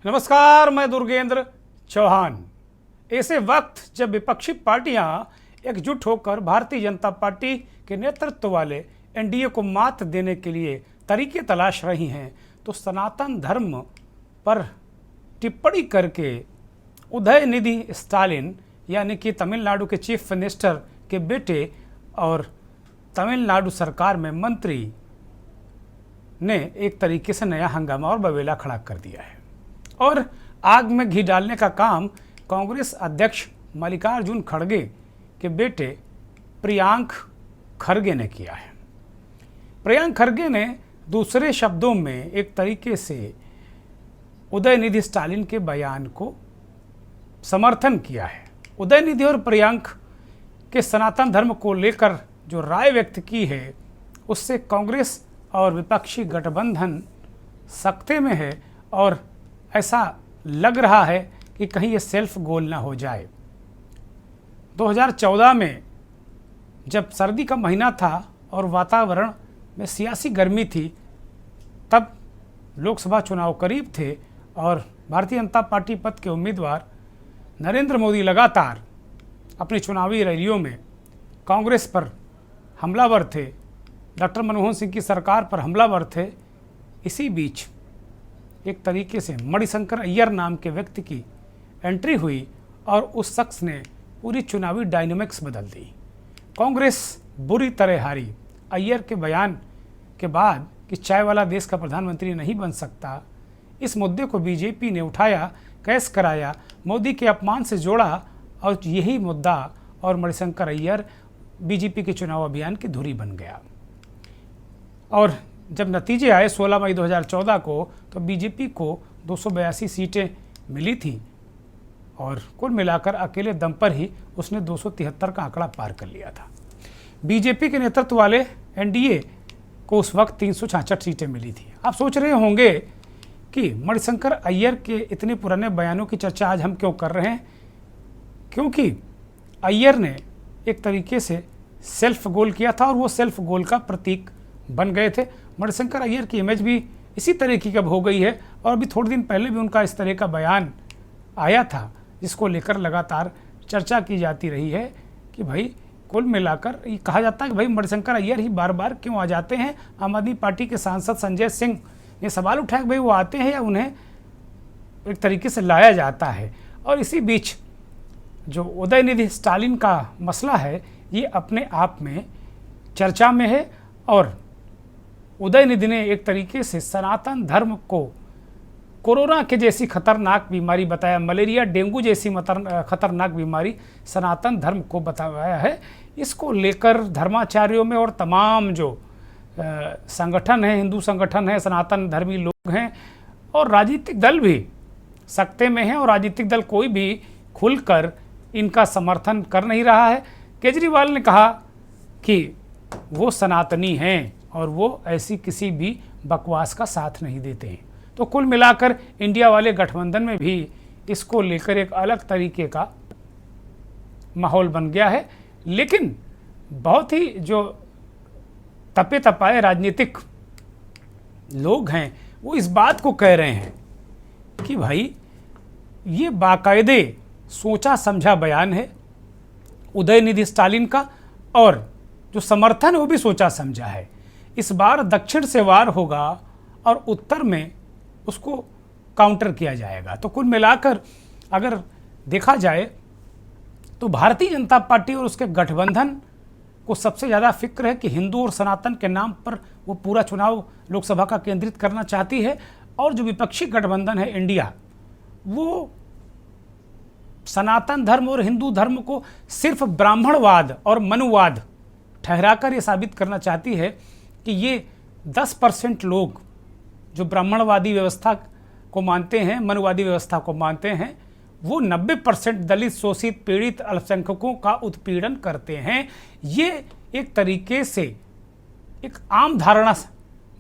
नमस्कार, मैं दुर्गेंद्र चौहान। ऐसे वक्त जब विपक्षी पार्टियां एकजुट होकर भारतीय जनता पार्टी के नेतृत्व वाले एनडीए को मात देने के लिए तरीके तलाश रही हैं, तो सनातन धर्म पर टिप्पणी करके उदयनिधि स्टालिन यानी कि तमिलनाडु के चीफ मिनिस्टर के बेटे और तमिलनाडु सरकार में मंत्री ने एक तरीके से नया हंगामा और बवेला खड़ा कर दिया है और आग में घी डालने का काम कांग्रेस अध्यक्ष मल्लिकार्जुन खड़गे के बेटे प्रियांक खड़गे ने किया है। प्रियांक खड़गे ने दूसरे शब्दों में एक तरीके से उदयनिधि स्टालिन के बयान को समर्थन किया है। उदयनिधि और प्रियांक के सनातन धर्म को लेकर जो राय व्यक्त की है, उससे कांग्रेस और विपक्षी गठबंधन सख्ते में है और ऐसा लग रहा है कि कहीं ये सेल्फ गोल ना हो जाए। 2014 में जब सर्दी का महीना था और वातावरण में सियासी गर्मी थी, तब लोकसभा चुनाव करीब थे और भारतीय जनता पार्टी पद के उम्मीदवार नरेंद्र मोदी लगातार अपनी चुनावी रैलियों में कांग्रेस पर हमलावर थे, डॉक्टर मनमोहन सिंह की सरकार पर हमलावर थे। इसी बीच एक तरीके से मणिशंकर अय्यर नाम के व्यक्ति की एंट्री हुई और उस शख्स ने पूरी चुनावी डायनामिक्स बदल दी। कांग्रेस बुरी तरह हारी। अय्यर के बयान के बाद कि चाय वाला देश का प्रधानमंत्री नहीं बन सकता, इस मुद्दे को बीजेपी ने उठाया, कैस कराया, मोदी के अपमान से जोड़ा और यही मुद्दा और मणिशंकर अय्यर बीजेपी के चुनाव अभियान की धुरी बन गया। और जब नतीजे आए 16 मई 2014 को, तो बीजेपी को 282 सीटें मिली थी और कुल मिलाकर अकेले दम पर ही उसने 273 का आंकड़ा पार कर लिया था। बीजेपी के नेतृत्व वाले एनडीए को उस वक्त 366 सीटें मिली थी। आप सोच रहे होंगे कि मणिशंकर अय्यर के इतने पुराने बयानों की चर्चा आज हम क्यों कर रहे हैं, क्योंकि अय्यर ने एक तरीके से सेल्फ गोल किया था और वो सेल्फ गोल का प्रतीक बन गए थे। मणिशंकर अय्यर की इमेज भी इसी तरीके की अब हो गई है और अभी थोड़े दिन पहले भी उनका इस तरह का बयान आया था, जिसको लेकर लगातार चर्चा की जाती रही है कि भाई कुल मिलाकर ये कहा जाता है कि भाई मणिशंकर अय्यर ही बार बार क्यों आ जाते हैं। आम आदमी पार्टी के सांसद संजय सिंह ने सवाल उठाया कि भाई वो आते हैं या उन्हें एक तरीके से लाया जाता है। और इसी बीच जो उदयनिधि स्टालिन का मसला है, ये अपने आप में चर्चा में है और उदयनिधि ने एक तरीके से सनातन धर्म को कोरोना के जैसी खतरनाक बीमारी बताया, मलेरिया डेंगू जैसी खतरनाक बीमारी सनातन धर्म को बताया है। इसको लेकर धर्माचार्यों में और तमाम जो संगठन हैं, हिंदू संगठन है, सनातन धर्मी लोग हैं और राजनीतिक दल भी सख्ते में हैं और राजनीतिक दल कोई भी खुलकर इनका समर्थन कर नहीं रहा है। केजरीवाल ने कहा कि वो सनातनी हैं और वो ऐसी किसी भी बकवास का साथ नहीं देते हैं। तो कुल मिलाकर इंडिया वाले गठबंधन में भी इसको लेकर एक अलग तरीके का माहौल बन गया है। लेकिन बहुत ही जो तपे तपाए राजनीतिक लोग हैं, वो इस बात को कह रहे हैं कि भाई ये बाकायदे सोचा समझा बयान है उदयनिधि स्टालिन का और जो समर्थन है वो भी सोचा समझा है। इस बार दक्षिण से वार होगा और उत्तर में उसको काउंटर किया जाएगा। तो कुल मिलाकर अगर देखा जाए तो भारतीय जनता पार्टी और उसके गठबंधन को सबसे ज़्यादा फिक्र है कि हिंदू और सनातन के नाम पर वो पूरा चुनाव लोकसभा का केंद्रित करना चाहती है। और जो विपक्षी गठबंधन है इंडिया, वो सनातन धर्म और हिंदू धर्म को सिर्फ ब्राह्मणवाद और मनुवाद ठहराकर ये साबित करना चाहती है कि ये 10% लोग जो ब्राह्मणवादी व्यवस्था को मानते हैं, मनुवादी व्यवस्था को मानते हैं, वो 90% दलित, शोषित, पीड़ित अल्पसंख्यकों का उत्पीड़न करते हैं। ये एक तरीके से एक आम धारणा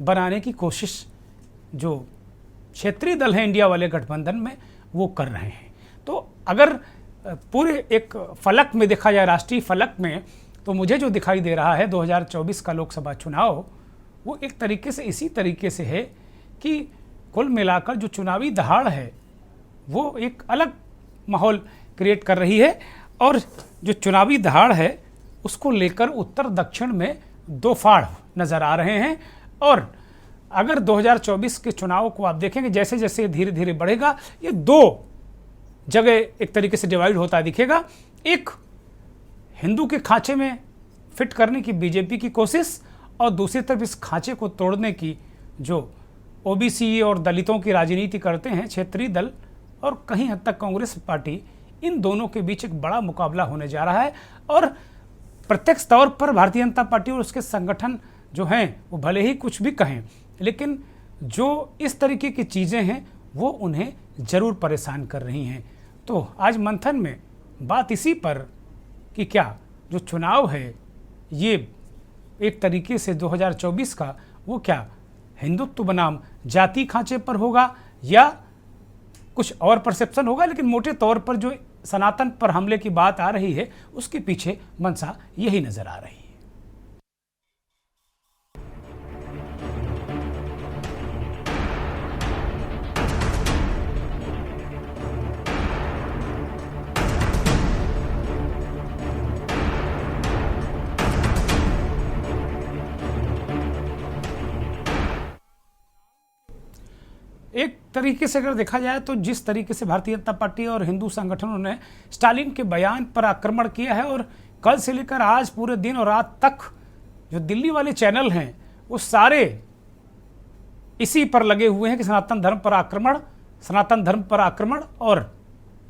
बनाने की कोशिश जो क्षेत्रीय दल हैं इंडिया वाले गठबंधन में, वो कर रहे हैं। तो अगर पूरे एक फलक में देखा जाए, राष्ट्रीय फलक में, तो मुझे जो दिखाई दे रहा है 2024 का लोकसभा चुनाव, वो एक तरीके से इसी तरीके से है कि कुल मिलाकर जो चुनावी दहाड़ है वो एक अलग माहौल क्रिएट कर रही है। और जो चुनावी दहाड़ है उसको लेकर उत्तर दक्षिण में दो फाड़ नज़र आ रहे हैं। और अगर 2024 के चुनाव को आप देखेंगे, जैसे जैसे धीरे धीरे बढ़ेगा, ये दो जगह एक तरीके से डिवाइड होता दिखेगा। एक हिंदू के खांचे में फिट करने की बीजेपी की कोशिश, और दूसरी तरफ इस खांचे को तोड़ने की जो ओबीसी और दलितों की राजनीति करते हैं क्षेत्रीय दल और कहीं हद तक कांग्रेस पार्टी, इन दोनों के बीच एक बड़ा मुकाबला होने जा रहा है। और प्रत्यक्ष तौर पर भारतीय जनता पार्टी और उसके संगठन जो हैं वो भले ही कुछ भी कहें, लेकिन जो इस तरीके की चीज़ें हैं वो उन्हें ज़रूर परेशान कर रही हैं। तो आज मंथन में बात इसी पर कि क्या जो चुनाव है ये एक तरीके से 2024 का वो क्या हिंदुत्व बनाम जाति खांचे पर होगा या कुछ और परसेप्शन होगा। लेकिन मोटे तौर पर जो सनातन पर हमले की बात आ रही है उसके पीछे मंशा यही नजर आ रही है। एक तरीके से अगर देखा जाए तो जिस तरीके से भारतीय जनता पार्टी और हिंदू संगठनों ने स्टालिन के बयान पर आक्रमण किया है, और कल से लेकर आज पूरे दिन और रात तक जो दिल्ली वाले चैनल हैं वो सारे इसी पर लगे हुए हैं कि सनातन धर्म पर आक्रमण, सनातन धर्म पर आक्रमण। और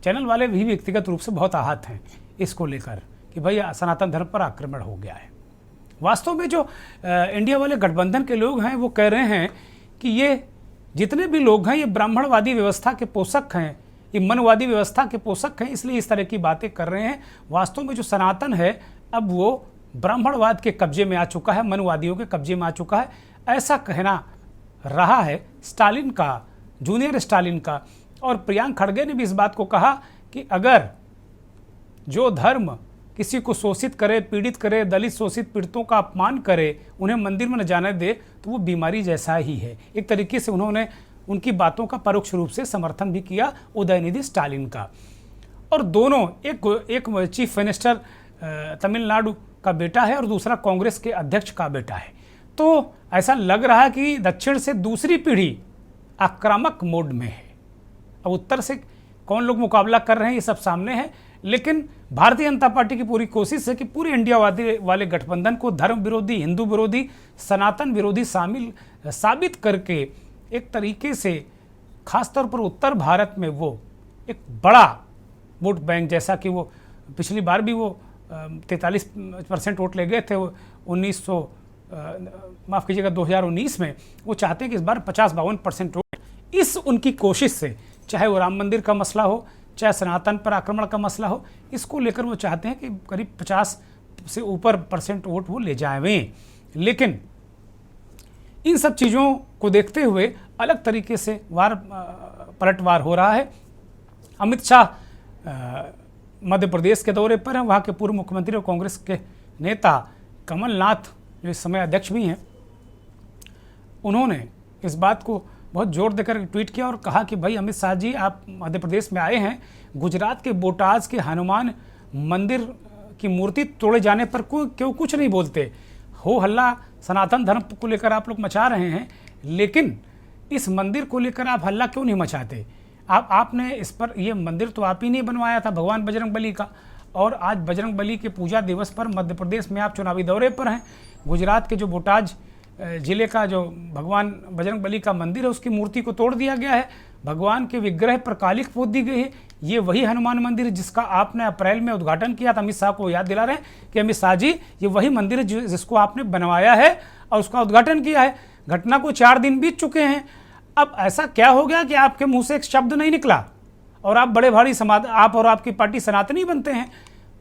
चैनल वाले भी व्यक्तिगत रूप से बहुत आहत हैं इसको लेकर कि भाई सनातन धर्म पर आक्रमण हो गया है। वास्तव में जो इंडिया वाले गठबंधन के लोग हैं वो कह रहे हैं कि ये जितने भी लोग हैं ये ब्राह्मणवादी व्यवस्था के पोषक हैं, ये मनवादी व्यवस्था के पोषक हैं, इसलिए इस तरह की बातें कर रहे हैं। वास्तव में जो सनातन है अब वो ब्राह्मणवाद के कब्जे में आ चुका है, मनवादियों के कब्जे में आ चुका है, ऐसा कहना रहा है स्टालिन का, जूनियर स्टालिन का। और प्रियांक खड़गे ने भी इस बात को कहा कि अगर जो धर्म किसी को शोषित करे, पीड़ित करे, दलित शोषित पीड़ितों का अपमान करे, उन्हें मंदिर में न जाने दे, तो वो बीमारी जैसा ही है। एक तरीके से उन्होंने उनकी बातों का परोक्ष रूप से समर्थन भी किया उदयनिधि स्टालिन का। और दोनों, एक चीफ मिनिस्टर तमिलनाडु का बेटा है और दूसरा कांग्रेस के अध्यक्ष का बेटा है। तो ऐसा लग रहा है कि दक्षिण से दूसरी पीढ़ी आक्रामक मोड में है। अब उत्तर से कौन लोग मुकाबला कर रहे हैं ये सब सामने है, लेकिन भारतीय जनता पार्टी की पूरी कोशिश है कि पूरे इंडिया वाले गठबंधन को धर्म विरोधी, हिंदू विरोधी, सनातन विरोधी साबित करके एक तरीके से खासतौर पर उत्तर भारत में वो एक बड़ा वोट बैंक, जैसा कि वो पिछली बार भी वो 43% वोट ले गए थे 2019 में, वो चाहते हैं कि इस बार 50-52% वोट, इस उनकी कोशिश से, चाहे वो राम मंदिर का मसला हो, चाहे सनातन पर आक्रमण का मसला हो, इसको लेकर वो चाहते हैं कि करीब 50 से ऊपर % वोट वो ले जाएं। लेकिन इन सब चीज़ों को देखते हुए अलग तरीके से पलटवार हो रहा है। अमित शाह मध्य प्रदेश के दौरे पर हैं, वहाँ के पूर्व मुख्यमंत्री और कांग्रेस के नेता कमलनाथ जो इस समय अध्यक्ष भी हैं, उन्होंने इस बात को बहुत जोर देकर ट्वीट किया और कहा कि भाई अमित शाह जी, आप मध्य प्रदेश में आए हैं, गुजरात के बोटाज के हनुमान मंदिर की मूर्ति तोड़े जाने पर क्यों कुछ नहीं बोलते? हो हल्ला सनातन धर्म को लेकर आप लोग मचा रहे हैं, लेकिन इस मंदिर को लेकर आप हल्ला क्यों नहीं मचाते? आपने इस पर, ये मंदिर तो आप ही नहीं बनवाया था, भगवान बजरंगबली का, और आज बजरंगबली के पूजा दिवस पर मध्य प्रदेश में आप चुनावी दौरे पर हैं। गुजरात के जो बोटाज जिले का जो भगवान बजरंगबली का मंदिर है उसकी मूर्ति को तोड़ दिया गया है, भगवान के विग्रह पर कालिख पोत दी गई है। ये वही हनुमान मंदिर है जिसका आपने अप्रैल में उद्घाटन किया था। अमित शाह को याद दिला रहे हैं कि अमित शाह जी, ये वही मंदिर है जिसको आपने बनवाया है और उसका उद्घाटन किया है। घटना को 4 दिन बीत चुके हैं। अब ऐसा क्या हो गया कि आपके मुंह से एक शब्द नहीं निकला और आप बड़े भारी आप और आपकी पार्टी सनातनी बनते हैं?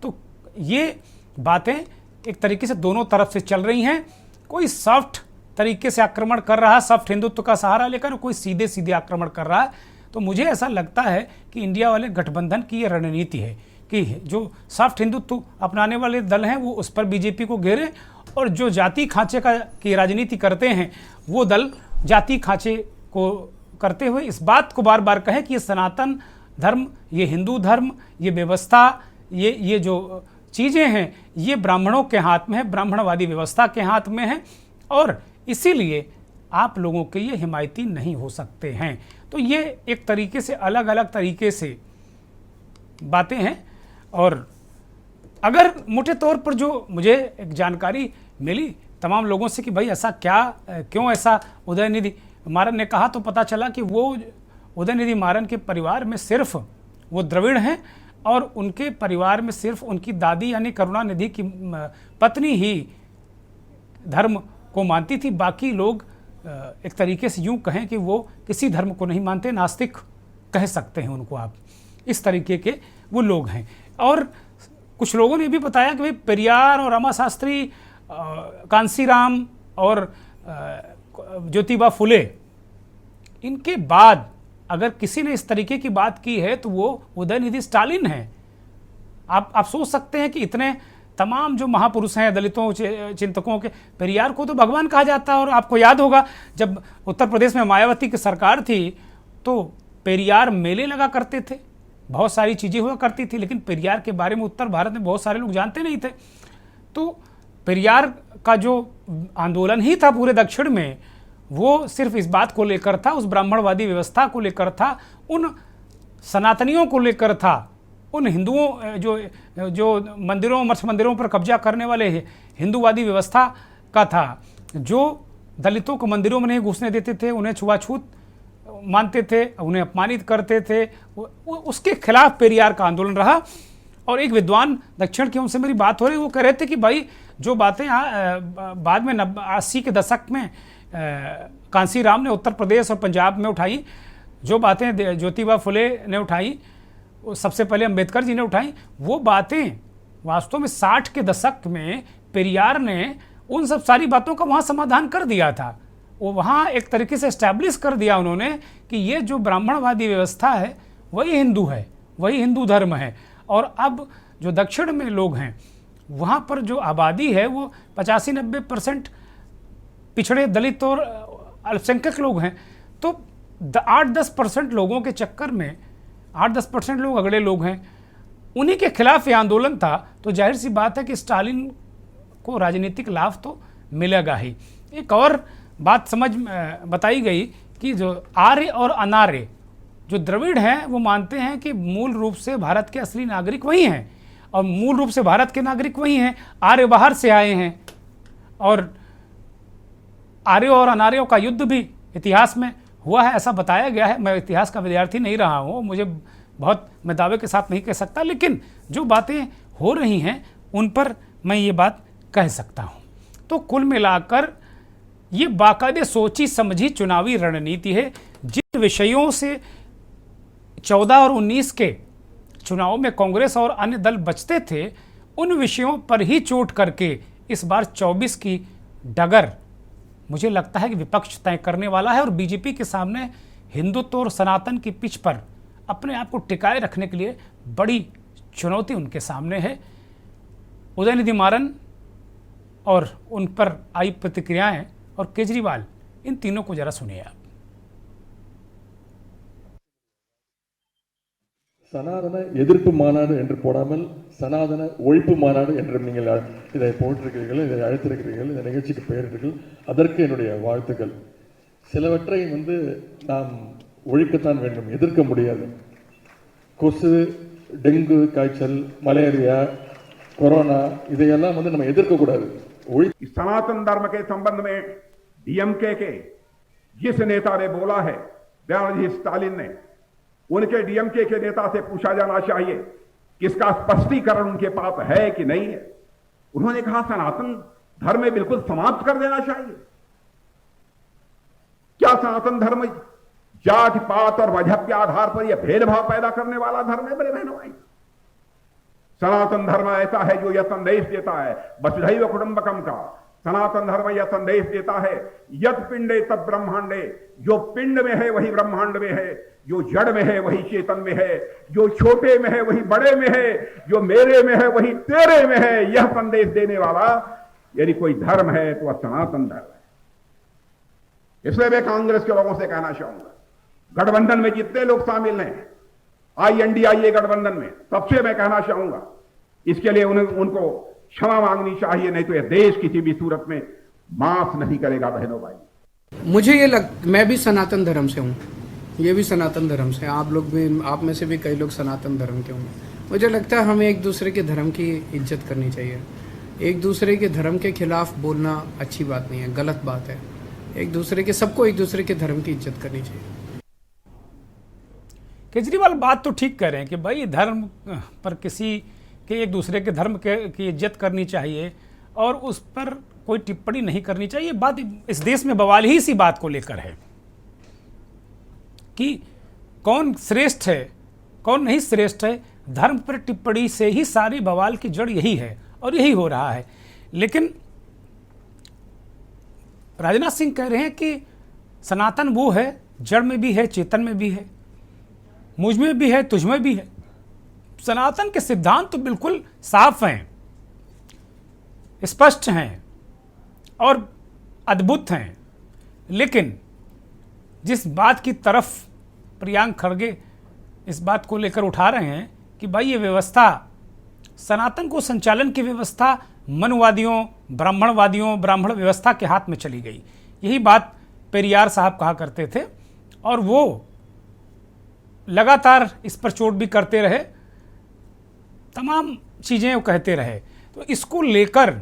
तो ये बातें एक तरीके से दोनों तरफ से चल रही हैं। कोई सॉफ्ट तरीके से आक्रमण कर रहा है, सॉफ्ट हिंदुत्व का सहारा लेकर, कोई सीधे सीधे आक्रमण कर रहा है। तो मुझे ऐसा लगता है कि इंडिया वाले गठबंधन की ये रणनीति है कि जो सॉफ्ट हिंदुत्व अपनाने वाले दल हैं वो उस पर बीजेपी को घेरे, और जो जाति खांचे की राजनीति करते हैं वो दल जाति खांचे को करते हुए इस बात को बार बार कहें कि ये सनातन धर्म, ये हिंदू धर्म, ये व्यवस्था, ये जो चीज़ें हैं ये ब्राह्मणों के हाथ में है, ब्राह्मणवादी व्यवस्था के हाथ में है, और इसीलिए आप लोगों के ये हिमायती नहीं हो सकते हैं। तो ये एक तरीके से अलग अलग तरीके से बातें हैं। और अगर मोटे तौर पर जो मुझे एक जानकारी मिली तमाम लोगों से कि भाई ऐसा क्या, क्यों ऐसा उदयनिधि मारन ने कहा, तो पता चला कि वो उदयनिधि मारन के परिवार में सिर्फ वो द्रविड़ हैं और उनके परिवार में सिर्फ उनकी दादी यानी करुणानिधि की पत्नी ही धर्म को मानती थी। बाकी लोग एक तरीके से यूं कहें कि वो किसी धर्म को नहीं मानते, नास्तिक कह सकते हैं उनको आप, इस तरीके के वो लोग हैं। और कुछ लोगों ने भी बताया कि भाई पेरियार और रमा शास्त्री, कांसीराम और ज्योतिबा फुले, इनके बाद अगर किसी ने इस तरीके की बात की है तो वो उदयनिधि स्टालिन है। आप सोच सकते हैं कि इतने तमाम जो महापुरुष हैं दलितों चिंतकों के, पेरियार को तो भगवान कहा जाता है। और आपको याद होगा जब उत्तर प्रदेश में मायावती की सरकार थी तो पेरियार मेले लगा करते थे, बहुत सारी चीज़ें हुआ करती थी, लेकिन पेरियार के बारे में उत्तर भारत में बहुत सारे लोग जानते नहीं थे। तो पेरियार का जो आंदोलन ही था पूरे दक्षिण में, वो सिर्फ इस बात को लेकर था, उस ब्राह्मणवादी व्यवस्था को लेकर था, उन सनातनियों को लेकर था, उन हिंदुओं जो मंदिरों मठ मंदिरों पर कब्जा करने वाले हिंदूवादी व्यवस्था का था, जो दलितों को मंदिरों में नहीं घुसने देते थे, उन्हें छुआछूत मानते थे, उन्हें अपमानित करते थे, उसके खिलाफ पेरियार का आंदोलन रहा। और एक विद्वान दक्षिण की, उनसे मेरी बात हो रही, वो कह रहे थे कि भाई जो बातें बाद में 80 के दशक में कांसीराम ने उत्तर प्रदेश और पंजाब में उठाई, जो बातें ज्योतिबा फुले ने उठाई, सबसे पहले अंबेडकर जी ने उठाई, वो बातें वास्तव में 60 के दशक में पेरियार ने उन सब सारी बातों का वहाँ समाधान कर दिया था। वो वहाँ एक तरीके से एस्टैब्लिश कर दिया उन्होंने कि ये जो ब्राह्मणवादी व्यवस्था है वही हिंदू है, वही हिंदू धर्म है। और अब जो दक्षिण में लोग हैं वहाँ पर जो आबादी है वो 85-90% पिछड़े दलित और अल्पसंख्यक लोग हैं। तो 8-10% लोगों के चक्कर में 8-10% लोग अगले लोग हैं, उन्हीं के खिलाफ ये आंदोलन था। तो जाहिर सी बात है कि स्टालिन को राजनीतिक लाभ तो मिलेगा ही। एक और बात बताई गई कि जो आर्य और अनार्य जो द्रविड़ हैं वो मानते हैं कि मूल रूप से भारत के असली नागरिक वही हैं, और मूल रूप से भारत के नागरिक वही हैं, आर्य बाहर से आए हैं। और आर्यों और अनार्यों का युद्ध भी इतिहास में हुआ है, ऐसा बताया गया है। मैं इतिहास का विद्यार्थी नहीं रहा हूँ, मुझे बहुत मैं दावे के साथ नहीं कह सकता, लेकिन जो बातें हो रही हैं उन पर मैं ये बात कह सकता हूँ। तो कुल मिलाकर ये बाकायदे सोची समझी चुनावी रणनीति है। जिन विषयों से 14 और 19 के चुनाव में कांग्रेस और अन्य दल बचते थे, उन विषयों पर ही चोट करके इस बार 24 की डगर मुझे लगता है कि विपक्ष तय करने वाला है। और बीजेपी के सामने हिंदुत्व और सनातन की पिच पर अपने आप को टिकाए रखने के लिए बड़ी चुनौती उनके सामने है। उदयनिधि मारन और उन पर आई प्रतिक्रियाएं और केजरीवाल, इन तीनों को जरा सुनिए आप। சனாதன எதிர்ப்பு மாநாடு என்று போடாமல் சனாதன ஒழிப்பு மாநாடு என்று நீங்கள் இதை போட்டிருக்கிறீர்கள், இதை அழைத்திருக்கிறீர்கள், இந்த நிகழ்ச்சிக்கு பெயரிட்டீர்கள், அதற்கு என்னுடைய வாழ்த்துக்கள். சிலவற்றை நாம் ஒழிக்கத்தான் வேண்டும், எதிர்க்க முடியாது. கொசு, டெங்கு காய்ச்சல், மலேரியா, கொரோனா, இதையெல்லாம் நம்ம எதிர்க்கக்கூடாது. सनातन धर्म के संबंध में डीएमके के जिस नेता ने बोला है, दयानिधि स्टालिन ने, उनके डीएमके के नेता से पूछा जाना चाहिए कि इसका स्पष्टीकरण उनके पास है कि नहीं है। उन्होंने कहा सनातन धर्म में बिल्कुल समाप्त कर देना चाहिए। क्या सनातन धर्म जाति पात और मजहब के आधार पर यह भेदभाव पैदा करने वाला धर्म है? मेरे बहनों भाई, सनातन धर्म ऐसा है जो यह संदेश देता है वसुधैव कुटुंबकम का। सनातन धर्म यह संदेश देता है यत पिंडे तब ब्रह्मांडे, जो पिंड में है वही ब्रह्मांड में है, जो जड़ में है वही चेतन में है, जो छोटे में है वही बड़े में है, जो मेरे में है वही तेरे में है। यह संदेश देने वाला यदि कोई धर्म है तो वह सनातन धर्म है। इसलिए मैं कांग्रेस के लोगों से कहना चाहूंगा, गठबंधन में जितने लोग शामिल हैं, INDIA गठबंधन में, तब से मैं कहना चाहूंगा इसके लिए उनको क्षमा मांगनी चाहिए, नहीं तो यह देश किसी भी सूरत में माफ नहीं करेगा। बहनों भाई, मुझे ये मैं भी सनातन धर्म से हूँ, ये भी सनातन धर्म से, आप लोग भी, आप में से भी कई लोग सनातन धर्म के होंगे। मुझे लगता है हमें एक दूसरे के धर्म की इज्जत करनी चाहिए। एक दूसरे के धर्म के खिलाफ बोलना अच्छी बात नहीं है, गलत बात है। सबको एक दूसरे के धर्म की इज्जत करनी चाहिए। केजरीवाल बात तो ठीक कह रहे हैं कि भाई धर्म पर किसी के, एक दूसरे के धर्म की इज्जत करनी चाहिए और उस पर कोई टिप्पणी नहीं करनी चाहिए। बात इस देश में बवाल ही इसी बात को लेकर है कि कौन श्रेष्ठ है कौन नहीं श्रेष्ठ है। धर्म पर टिप्पणी से ही सारी बवाल की जड़ यही है और यही हो रहा है। लेकिन राजनाथ सिंह कह रहे हैं कि सनातन वो है, जड़ में भी है, चेतन में भी है, मुझ में भी है, तुझ में भी है। सनातन के सिद्धांत तो बिल्कुल साफ हैं, स्पष्ट हैं और अद्भुत हैं। लेकिन जिस बात की तरफ प्रियांक खड़गे इस बात को लेकर उठा रहे हैं कि भाई ये व्यवस्था, सनातन को संचालन की व्यवस्था मनुवादियों, ब्राह्मणवादियों, ब्राह्मण व्यवस्था के हाथ में चली गई। यही बात पेरियार साहब कहा करते थे और वो लगातार इस पर चोट भी करते रहे, तमाम चीज़ें वो कहते रहे। तो इसको लेकर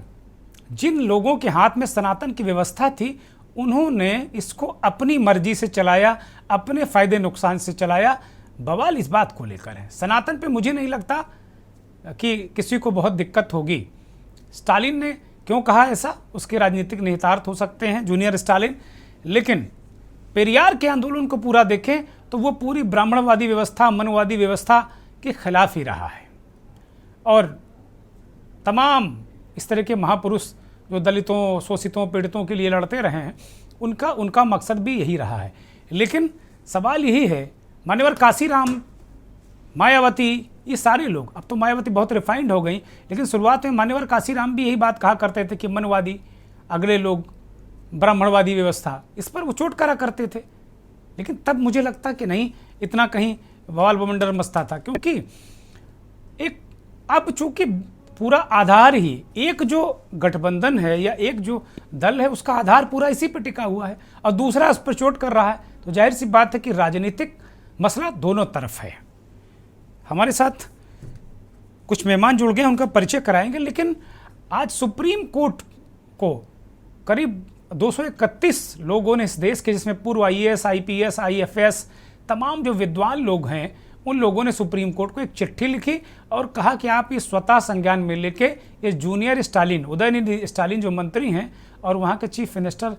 जिन लोगों के हाथ में सनातन की व्यवस्था थी, उन्होंने इसको अपनी मर्जी से चलाया, अपने फायदे नुकसान से चलाया। बवाल इस बात को लेकर है। सनातन पे मुझे नहीं लगता कि किसी को बहुत दिक्कत होगी। स्टालिन ने क्यों कहा ऐसा, उसके राजनीतिक निहितार्थ हो सकते हैं, जूनियर स्टालिन। लेकिन पेरियार के आंदोलन को पूरा देखें तो वो पूरी ब्राह्मणवादी व्यवस्था, मनुवादी व्यवस्था के खिलाफ ही रहा है। और तमाम इस तरह के महापुरुष जो दलितों, शोषितों, पीड़ितों के लिए लड़ते रहे हैं, उनका मकसद भी यही रहा है। लेकिन सवाल यही है, मान्यवर काशीराम, मायावती, ये सारे लोग, अब तो मायावती बहुत रिफाइंड हो गई, लेकिन शुरुआत में मान्यवर काशीराम भी यही बात कहा करते थे कि मनवादी, अगले लोग ब्राह्मणवादी व्यवस्था, इस पर वो चोट करा करते थे। लेकिन तब मुझे लगता कि नहीं, इतना कहीं बवाल बवंडर मचता था, क्योंकि एक अब चूंकि पूरा आधार ही, एक जो गठबंधन है या एक जो दल है, उसका आधार पूरा इसी पर टिका हुआ है और दूसरा उस पर चोट कर रहा है, तो जाहिर सी बात है कि राजनीतिक मसला दोनों तरफ है। हमारे साथ कुछ मेहमान जुड़ गए, उनका परिचय कराएंगे। लेकिन आज सुप्रीम कोर्ट को करीब 231 लोगों ने इस देश के, जिसमें पूर्व IAS, IPS, IFS, तमाम जो विद्वान लोग हैं, उन लोगों ने सुप्रीम कोर्ट को एक चिट्ठी लिखी और कहा कि आप ये स्वतः संज्ञान में लेके ये जूनियर स्टालिन, उदयनिधि स्टालिन जो मंत्री हैं और वहाँ के चीफ मिनिस्टर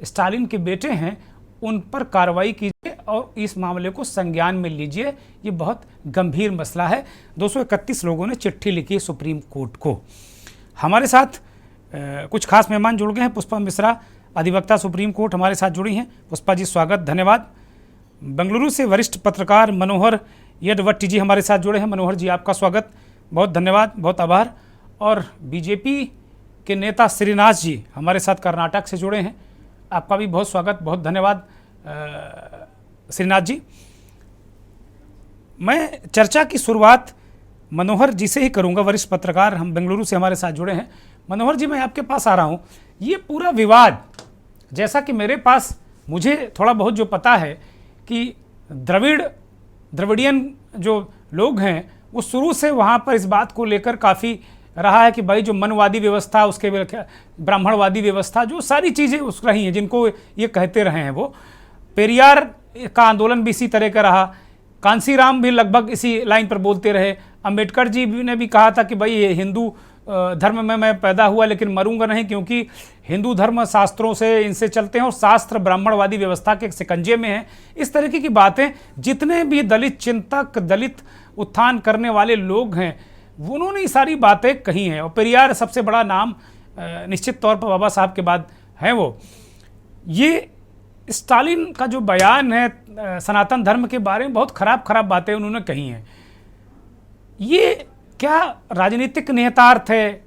स्टालिन के बेटे हैं, उन पर कार्रवाई कीजिए और इस मामले को संज्ञान में लीजिए। ये बहुत गंभीर मसला है। 231 लोगों ने चिट्ठी लिखी सुप्रीम कोर्ट को। हमारे साथ कुछ खास मेहमान जुड़ गए हैं। पुष्पा मिश्रा, अधिवक्ता सुप्रीम कोर्ट, हमारे साथ जुड़ी हैं। पुष्पा जी स्वागत, धन्यवाद। बेंगलुरु से वरिष्ठ पत्रकार मनोहर येडवट्टी जी हमारे साथ जुड़े हैं। मनोहर जी, आपका स्वागत, बहुत धन्यवाद, बहुत आभार। और बीजेपी के नेता श्रीनाथ जी हमारे साथ कर्नाटक से जुड़े हैं, आपका भी बहुत स्वागत, बहुत धन्यवाद श्रीनाथ जी। मैं चर्चा की शुरुआत मनोहर जी से ही करूंगा, वरिष्ठ पत्रकार, हम बेंगलुरु से हमारे साथ जुड़े हैं। मनोहर जी, मैं आपके पास आ रहा हूं। ये पूरा विवाद, जैसा कि मेरे पास, मुझे थोड़ा बहुत जो पता है कि द्रविडियन जो लोग हैं वो शुरू से वहाँ पर इस बात को लेकर काफ़ी रहा है कि भाई जो मनवादी व्यवस्था, उसके ब्राह्मणवादी व्यवस्था, जो सारी चीज़ें उस रही हैं जिनको ये कहते रहे हैं, वो पेरियार का आंदोलन भी इसी तरह का रहा। कांसीराम भी लगभग इसी लाइन पर बोलते रहे। अंबेडकर जी ने भी कहा था कि भाई ये हिंदू धर्म में मैं पैदा हुआ लेकिन मरूंगा नहीं, क्योंकि हिंदू धर्म शास्त्रों से इनसे चलते हैं और शास्त्र ब्राह्मणवादी व्यवस्था के शिकंजे में है। इस तरीके की बातें जितने भी दलित चिंतक, दलित उत्थान करने वाले लोग हैं, उन्होंने ये सारी बातें कही हैं। और पेरियार सबसे बड़ा नाम निश्चित तौर पर बाबा साहब के बाद है। वो ये स्टालिन का जो बयान है सनातन धर्म के बारे में, बहुत खराब बातें उन्होंने कही हैं। ये क्या राजनीतिक निहितार्थ है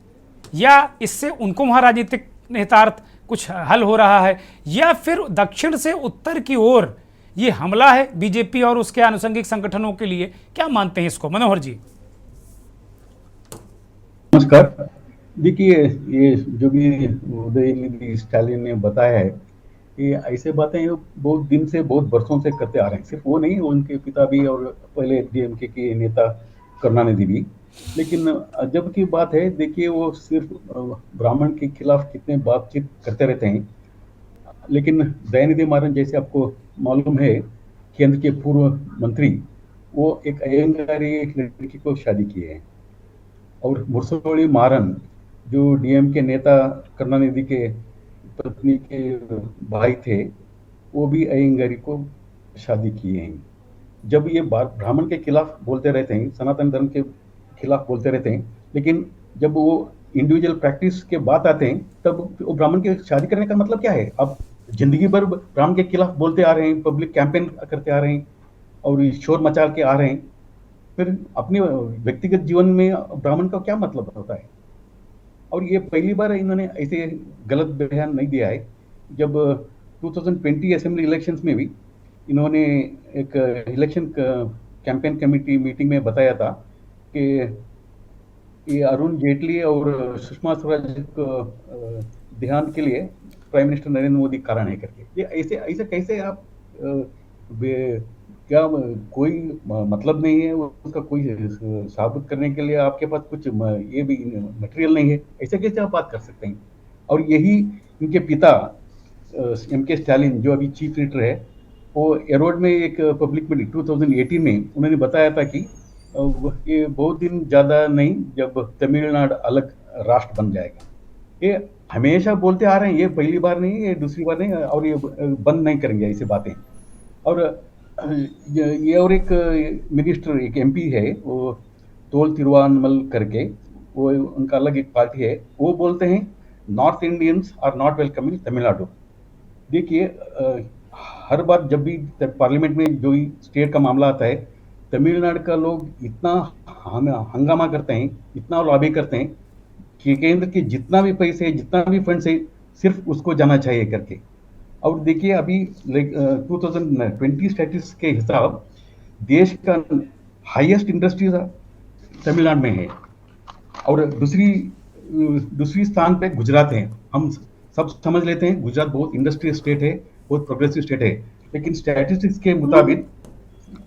या इससे उनको वहाँ राजनीतिक निहितार्थ कुछ हल हो रहा है, या फिर दक्षिण से उत्तर की ओर ये हमला है बीजेपी और उसके आनुषंगिक संगठनों के लिए, क्या मानते हैं इसको मनोहर जी? नमस्कार। देखिए, ये जो भी उदयनिधि स्टालिन ने बताया है, ये ऐसे बातें ये बहुत दिन से, बहुत वर्षों से करते आ रहे हैं। सिर्फ वो नहीं, उनके पिता भी और पहले डीएमके के नेता करुणानिधि भी। लेकिन अजब की बात है, देखिए वो सिर्फ ब्राह्मण के खिलाफ कितने बातचीत करते रहते हैं, लेकिन दयानिधि मारन जैसे आपको मालूम है, केंद्र के पूर्व मंत्री, वो एक अयंगारी लड़की को शादी किए हैं। और मुरसोली मारन जो डीएम के नेता करुणानिधि के पत्नी के भाई थे, वो भी अयंगारी को शादी किए हैं। जब ये ब्राह्मण के खिलाफ बोलते रहते हैं, सनातन धर्म के खिलाफ बोलते रहते हैं, लेकिन जब वो इंडिविजुअल प्रैक्टिस के बात आते हैं, तब वो ब्राह्मण की शादी करने का मतलब क्या है? आप जिंदगी भर ब्राह्मण के खिलाफ बोलते आ रहे हैं, पब्लिक कैंपेन करते आ रहे हैं और शोर मचा के आ रहे हैं, फिर अपने व्यक्तिगत जीवन में ब्राह्मण का क्या मतलब होता है? और ये पहली बार इन्होंने ऐसे गलत बयान नहीं दिया है। जब 2020 असेंबली इलेक्शंस में भी इन्होंने एक इलेक्शन कैंपेन कमेटी मीटिंग में बताया था कि ये अरुण जेटली और सुषमा स्वराज को ध्यान के लिए प्राइम मिनिस्टर नरेंद्र मोदी कारण है करके। ये ऐसे ऐसे कैसे आप क्या कोई मतलब नहीं है उसका, कोई साबित करने के लिए आपके पास कुछ ये भी मटेरियल नहीं है, ऐसे कैसे आप बात कर सकते हैं? और यही इनके पिता एमके स्टालिन जो अभी चीफ मिनिस्टर है, वो एरोड में एक पब्लिक मीटिंग 2018 में उन्होंने बताया था कि ये बहुत दिन ज़्यादा नहीं, जब तमिलनाडु अलग राष्ट्र बन जाएगा। ये हमेशा बोलते आ रहे हैं, ये पहली बार नहीं, ये दूसरी बार नहीं, और ये बंद नहीं करेंगे ऐसी बातें। और ये और एक मिनिस्टर, एक एमपी है, वो तोल तिरुवान्मल करके, वो उनका अलग एक पार्टी है, वो बोलते हैं north Indians are not welcome in Tamil Nadu. देखिए, हर बार जब भी पार्लियामेंट में जो ही स्टेट का मामला आता है, तमिलनाडु का लोग इतना हंगामा करते हैं, इतना लॉबी करते हैं कि केंद्र के जितना भी पैसे है, जितना भी फंड है, सिर्फ उसको जाना चाहिए करके। और देखिए, अभी 2020 स्टैटिस्टिक्स के हिसाब देश का हाईएस्ट इंडस्ट्रीज तमिलनाडु में है, और दूसरी स्थान पे गुजरात है। हम सब समझ लेते हैं गुजरात बहुत इंडस्ट्रियल स्टेट है, बहुत प्रोग्रेसिव स्टेट है, लेकिन स्टैटिस्टिक्स के मुताबिक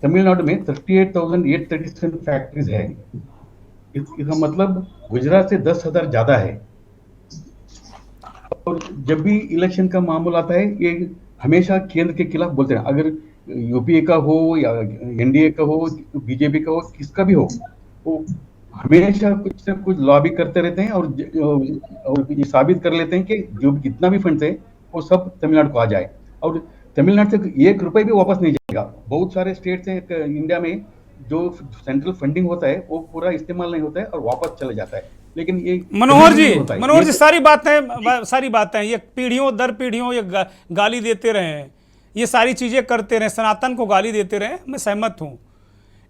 तमिलनाडु में 38,837 फैक्ट्रीज है। इसका मतलब गुजरात से 10,000 ज्यादा है। और जब भी इलेक्शन का मामला आता है, ये हमेशा केंद्र के खिलाफ बोलते हैं। अगर यूपीए का हो या एनडीए का हो, बीजेपी का हो, किसका भी हो, वो हमेशा कुछ न कुछ लॉबी करते रहते हैं और ये साबित कर लेते हैं कि जो कितना भी फंड है वो सब तमिलनाडु को आ जाए, और तमिलनाडु से 1 रुपए भी वापस नहीं जाएगा। बहुत सारे स्टेट्स हैं इंडिया में जो सेंट्रल फंडिंग होता है वो पूरा इस्तेमाल नहीं होता है और वापस चले जाता है, लेकिन ये मनोहर जी सारी बातें ये पीढ़ियों दर पीढ़ियों ये गाली देते रहे हैं, ये सारी चीजें करते रहे, सनातन को गाली देते रहे, मैं सहमत हूं।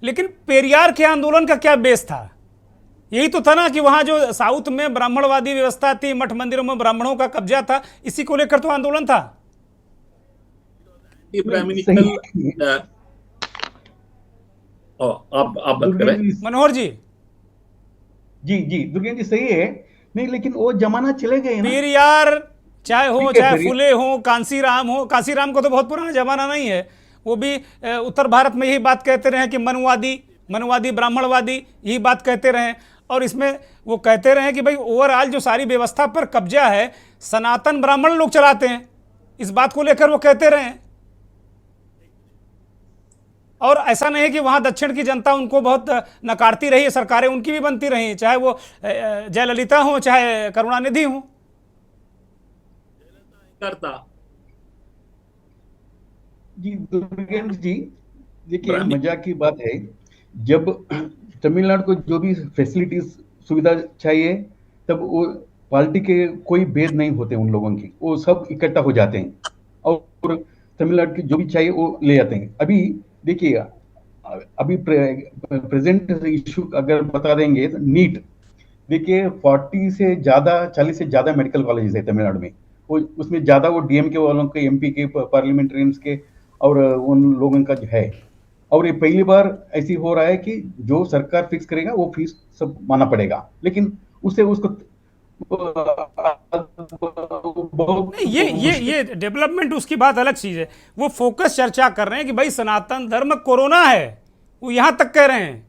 लेकिन पेरियार के आंदोलन का क्या बेस था? यही तो था ना कि वहां जो साउथ में ब्राह्मणवादी व्यवस्था थी, मठ मंदिरों में ब्राह्मणों का कब्जा था, इसी को लेकर तो आंदोलन था। प्राइम मिनिस्टर आप बात करें मनोहर जी। जी दुर्गेश जी सही है, नहीं लेकिन वो जमाना चले गए ना। पेरियार चाहे हो, चाहे फुले हो, कांसीराम हो, कांसीराम को तो बहुत पुराना जमाना नहीं है, वो भी उत्तर भारत में यही बात कहते रहे कि मनुवादी ब्राह्मणवादी यही बात कहते रहे। और इसमें वो कहते रहे कि भाई ओवरऑल जो सारी व्यवस्था पर कब्जा है सनातन ब्राह्मण लोग चलाते हैं, इस बात को लेकर वो कहते रहे। और ऐसा नहीं है कि वहां दक्षिण की जनता उनको बहुत नकारती रही है, सरकारें उनकी भी बनती रही, चाहे वो जयललिता हो चाहे करुणानिधि हो। करता जी दुर्गेश जी, देखिए मजाक की बात है, जब तमिलनाडु को जो भी फैसिलिटीज सुविधा चाहिए, तब वो पार्टी के कोई भेद नहीं होते उन लोगों की, वो सब इकट्ठा हो जाते हैं और तमिलनाडु की जो भी चाहिए वो ले जाते हैं। अभी देखिए, अभी प्रेजेंट इशू अगर बता देंगे तो नीट, देखिए 40 से ज्यादा मेडिकल कॉलेजेस है तमिलनाडु में, वो उसमें ज्यादा वो डीएमके वालों के, एमपी के, पार्लियामेंटेरियंस के और उन लोगों का जो है। और ये पहली बार ऐसी हो रहा है कि जो सरकार फिक्स करेगा वो फीस सब माना पड़ेगा, लेकिन उससे उसको बहुत नहीं, ये डेवलपमेंट उसकी बात अलग चीज है। वो फोकस चर्चा कर रहे हैं कि भाई सनातन धर्म कोरोना है, वो यहां तक कह रहे हैं।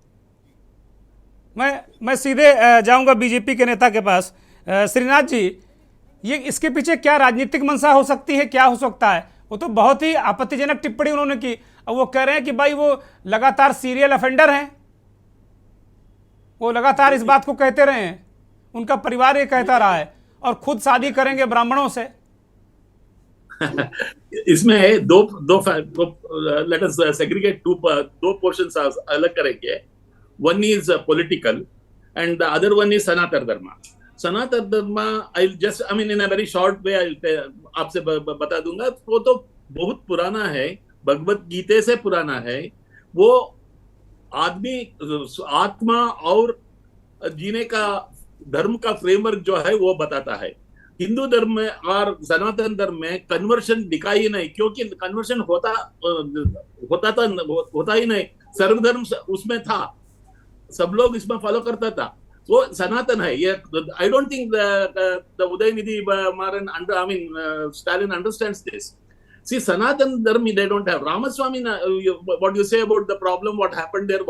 मैं सीधे जाऊंगा बीजेपी के नेता के पास। श्रीनाथ जी, ये इसके पीछे क्या राजनीतिक मंशा हो सकती है, क्या हो सकता है? वो तो बहुत ही आपत्तिजनक टिप्पणी उन्होंने की। अब वो कह रहे हैं कि भाई वो लगातार सीरियल अफेंडर हैं, वो लगातार इस बात को कहते रहे हैं, उनका परिवार ये कहता रहा है, और खुद शादी करेंगे ब्राह्मणों से। इसमें दो लेट अस सेग्रीगेट दो पोर्शंस अलग करेंगे। One is political and the other one is Sanatan Dharma. Sanatan Dharma I just I mean in a very short way आपसे बता दूंगा। वो तो बहुत पुराना है, भगवत गीता से पुराना है। वो आदमी आत्मा और जीने का धर्म का फ्रेमवर्क जो है वो बताता है। हिंदू धर्म में और सनातन धर्म में कन्वर्शन दिखा ही नहीं, क्योंकि कन्वर्शन होता ही नहीं। सर्वधर्म उसमें था, सब लोग इसमें फॉलो करता था, वो सनातन है। ये I don't think the Udhayanidhi Maran I mean Stalin understands this. See, Sanatan Dharma, they don't have. Ramaswamy, what you say about the problem, what happened there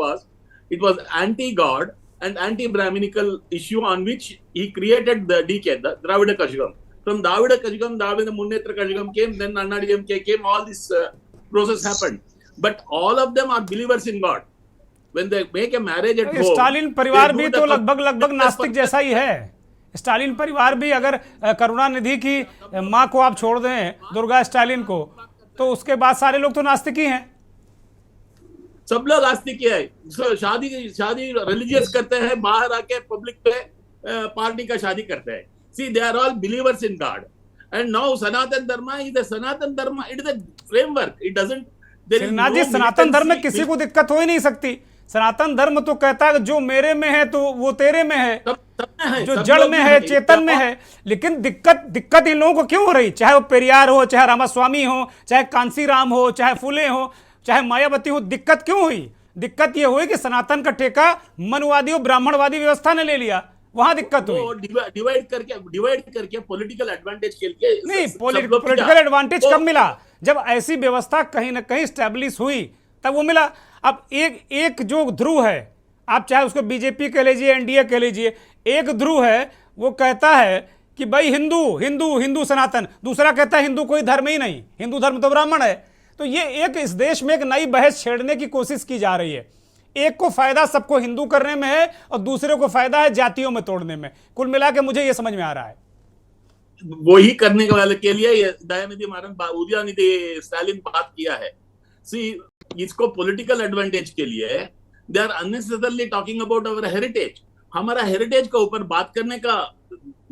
it was anti-God and anti-Brahminical issue on which he created the DK, the Dravida Kazhagam. From Dravida Kazhagam, Dravida Munnetra Kazhagam came, then Anna DMK came, all this process happened. But all of them are believers in God. When they make a marriage at home, Stalin परिवार भी तो लगभग नास्तिक जैसा ही है। Stalin परिवार भी, अगर करुणानिधि की मां को आप छोड़ दें, दुर्गा स्टालिन को, तो उसके बाद सारे लोग तो नास्तिक ही हैं। सब लोग आस्तिक है। शादी रिलीजियस करते हैं, बाहर आके पब्लिक पे पार्टी का शादी करते हैं। See they are all believers in God and now Sanatan Dharma is a Sanatan Dharma, it is a framework, it doesn't. Shrinath ji, Sanatan Dharma में किसी को दिक्कत हो ही नहीं सकती। सनातन धर्म तो कहता है जो मेरे में है तो वो तेरे में है, जो जड़ में है, चेतन में है। लेकिन दिक्कत इन लोगों को क्यों हो रही? चाहे वो पेरियार हो, चाहे रामास्वामी हो, चाहे कांसीराम हो, चाहे फुले हो, चाहे मायावती हो, दिक्कत क्यों हुई? दिक्कत ये हुई कि सनातन का ठेका मनवादी और ब्राह्मणवादी व्यवस्था ने ले लिया, वहां दिक्कत हुई। डिवाइड करके पॉलिटिकल एडवांटेज के लिए नहीं, पॉलिटिकल एडवांटेज कब मिला? जब ऐसी व्यवस्था कहीं ना कहीं स्टैब्लिश हुई तब वो मिला। अब एक जो ध्रुव है, आप चाहे उसको बीजेपी कह लीजिए, एनडीए कह लीजिए, एक ध्रुव है वो कहता है कि भाई हिंदू हिंदू हिंदू सनातन, दूसरा कहता है हिंदू कोई धर्म ही नहीं, हिंदू धर्म तो ब्राह्मण है। तो ये एक इस देश में एक नई बहस छेड़ने की कोशिश की जा रही है। एक को फायदा सबको हिंदू करने में है और दूसरे को फायदा है जातियों में तोड़ने में। कुल मिला के मुझे ये समझ में आ रहा है वही करने वाले के लिए दयानिधि मारन, उदयनिधि स्टालिन बात किया है। सी, इसको पॉलिटिकल एडवांटेज के लिए they are unnecessarily talking about our heritage. हमारा हेरिटेज के ऊपर बात करने का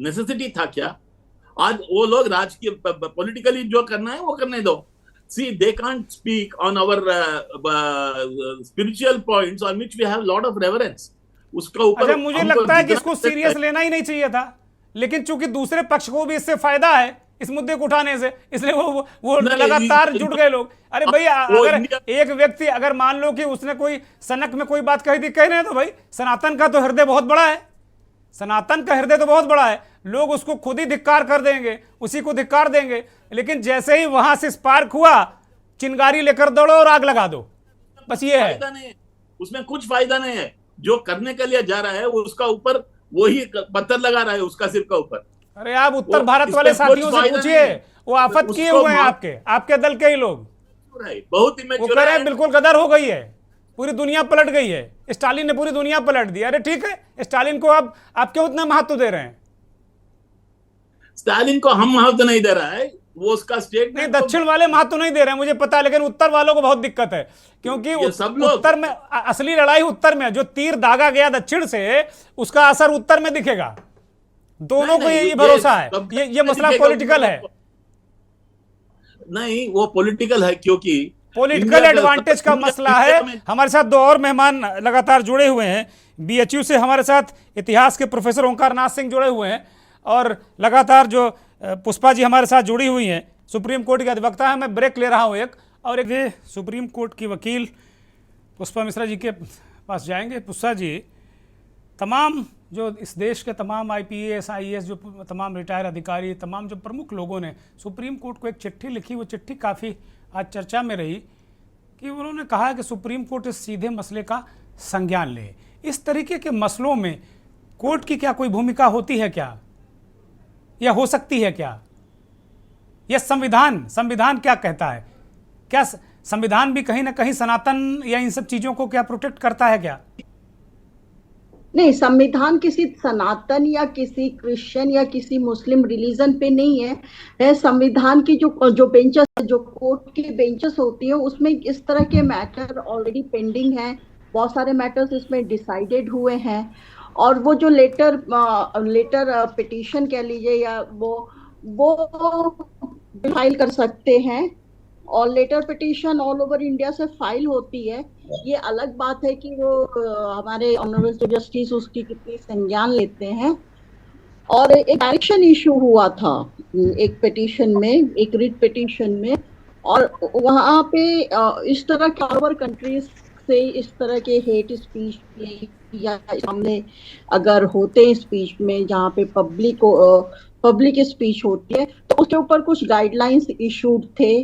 नेसेसिटी था क्या? आज वो लोग राजकीय पॉलिटिकली जो करना है वो करने दो। See, they can't speak on our spiritual points on which we have a lot of reverence. उसका ऊपर अच्छा, मुझे लगता है कि इसको सीरियस लेना ही नहीं चाहिए था, लेकिन चूंकि दूसरे पक्ष को भी इससे फायदा है इस मुद्दे को उठाने से, इसलिए वो लगातार जुट गए लोग। अरे भाई, अगर एक व्यक्ति, अगर मान लो कि उसने कोई सनक में कोई बात कही थी, कह रहे हैं तो भाई सनातन का तो हृदय बहुत बड़ा है, सनातन का हृदय तो बहुत बड़ा है, लोग उसको खुद ही धिक्कार कर देंगे, उसी को धिक्कार देंगे। लेकिन जैसे ही वहां से स्पार्क हुआ, चिंगारी लेकर दौड़ो और आग लगा दो, बस ये है। उसमें कुछ फायदा नहीं है। जो करने के लिए जा रहा है वो उसका ऊपर वही पत्थर लगा रहा है उसका सिर का ऊपर। अरे आप उत्तर भारत वाले साथियों से पूछिए, वो आफत किए हुए हैं आपके दल के ही लोग। बहुत वो कह रहे हैं बिल्कुल गदर हो गई है, पूरी दुनिया पलट गई है, स्टालिन ने पूरी दुनिया पलट दी। अरे ठीक है, स्टालिन को आप क्यों उतना महत्व दे रहे हैं? स्टालिन को हम महत्व नहीं दे रहा है, वो उसका स्टेट नहीं, दक्षिण वाले महत्व नहीं दे रहे हैं, मुझे पता है, लेकिन उत्तर वालों को बहुत दिक्कत है, क्योंकि उत्तर में असली लड़ाई उत्तर में, जो तीर दागा गया दक्षिण से उसका असर उत्तर में दिखेगा। दोनों को ये भरोसा है, ये मसला पॉलिटिकल है। नहीं, वो पॉलिटिकल है क्योंकि पॉलिटिकल एडवांटेज का मसला है। हमारे साथ दो और मेहमान लगातार जुड़े हुए हैं, बीएचयू से हमारे साथ इतिहास के प्रोफेसर ओंकार नाथ सिंह जुड़े हुए हैं, और लगातार जो पुष्पा जी हमारे साथ जुड़ी हुई हैं, सुप्रीम कोर्ट के अधिवक्ता है। मैं ब्रेक ले रहा हूं एक, और एक वे सुप्रीम कोर्ट की वकील पुष्पा मिश्रा जी के पास जाएंगे। पुष्पा जी, तमाम जो इस देश के तमाम IPS IAS जो तमाम रिटायर अधिकारी, तमाम जो प्रमुख लोगों ने सुप्रीम कोर्ट को एक चिट्ठी लिखी, वो चिट्ठी काफ़ी आज चर्चा में रही कि उन्होंने कहा कि सुप्रीम कोर्ट इस सीधे मसले का संज्ञान ले। इस तरीके के मसलों में कोर्ट की क्या कोई भूमिका होती है क्या, या हो सकती है क्या? यह संविधान क्या कहता है? क्या संविधान भी कहीं ना कहीं सनातन या इन सब चीजों को क्या प्रोटेक्ट करता है क्या? नहीं, संविधान किसी सनातन या किसी क्रिश्चियन या किसी मुस्लिम रिलीजन पे नहीं है। संविधान की जो बेंचेस, जो कोर्ट की बेंचेस होती है, उसमें इस तरह के मैटर ऑलरेडी पेंडिंग हैं। बहुत सारे मैटर्स इसमें डिसाइडेड हुए हैं, और वो जो लेटर पिटीशन कह लीजिए, या वो फाइल कर सकते हैं। और letter petition all over India से फाइल होती है। ये अलग बात है कि वो हमारे ऑनरेबल जस्टिस उसकी कितनी संज्ञान लेते हैं। और एक डायरेक्शन इशू हुआ था एक पिटीशन में, एक रिट पिटीशन में, और वहाँ पे इस तरह के ऑल ओवर कंट्रीज से इस तरह के हेट स्पीच या सामने अगर होते हैं स्पीच में, जहाँ पे पब्लिक स्पीच होती है, तो उसके ऊपर कुछ गाइडलाइंस इशूड थे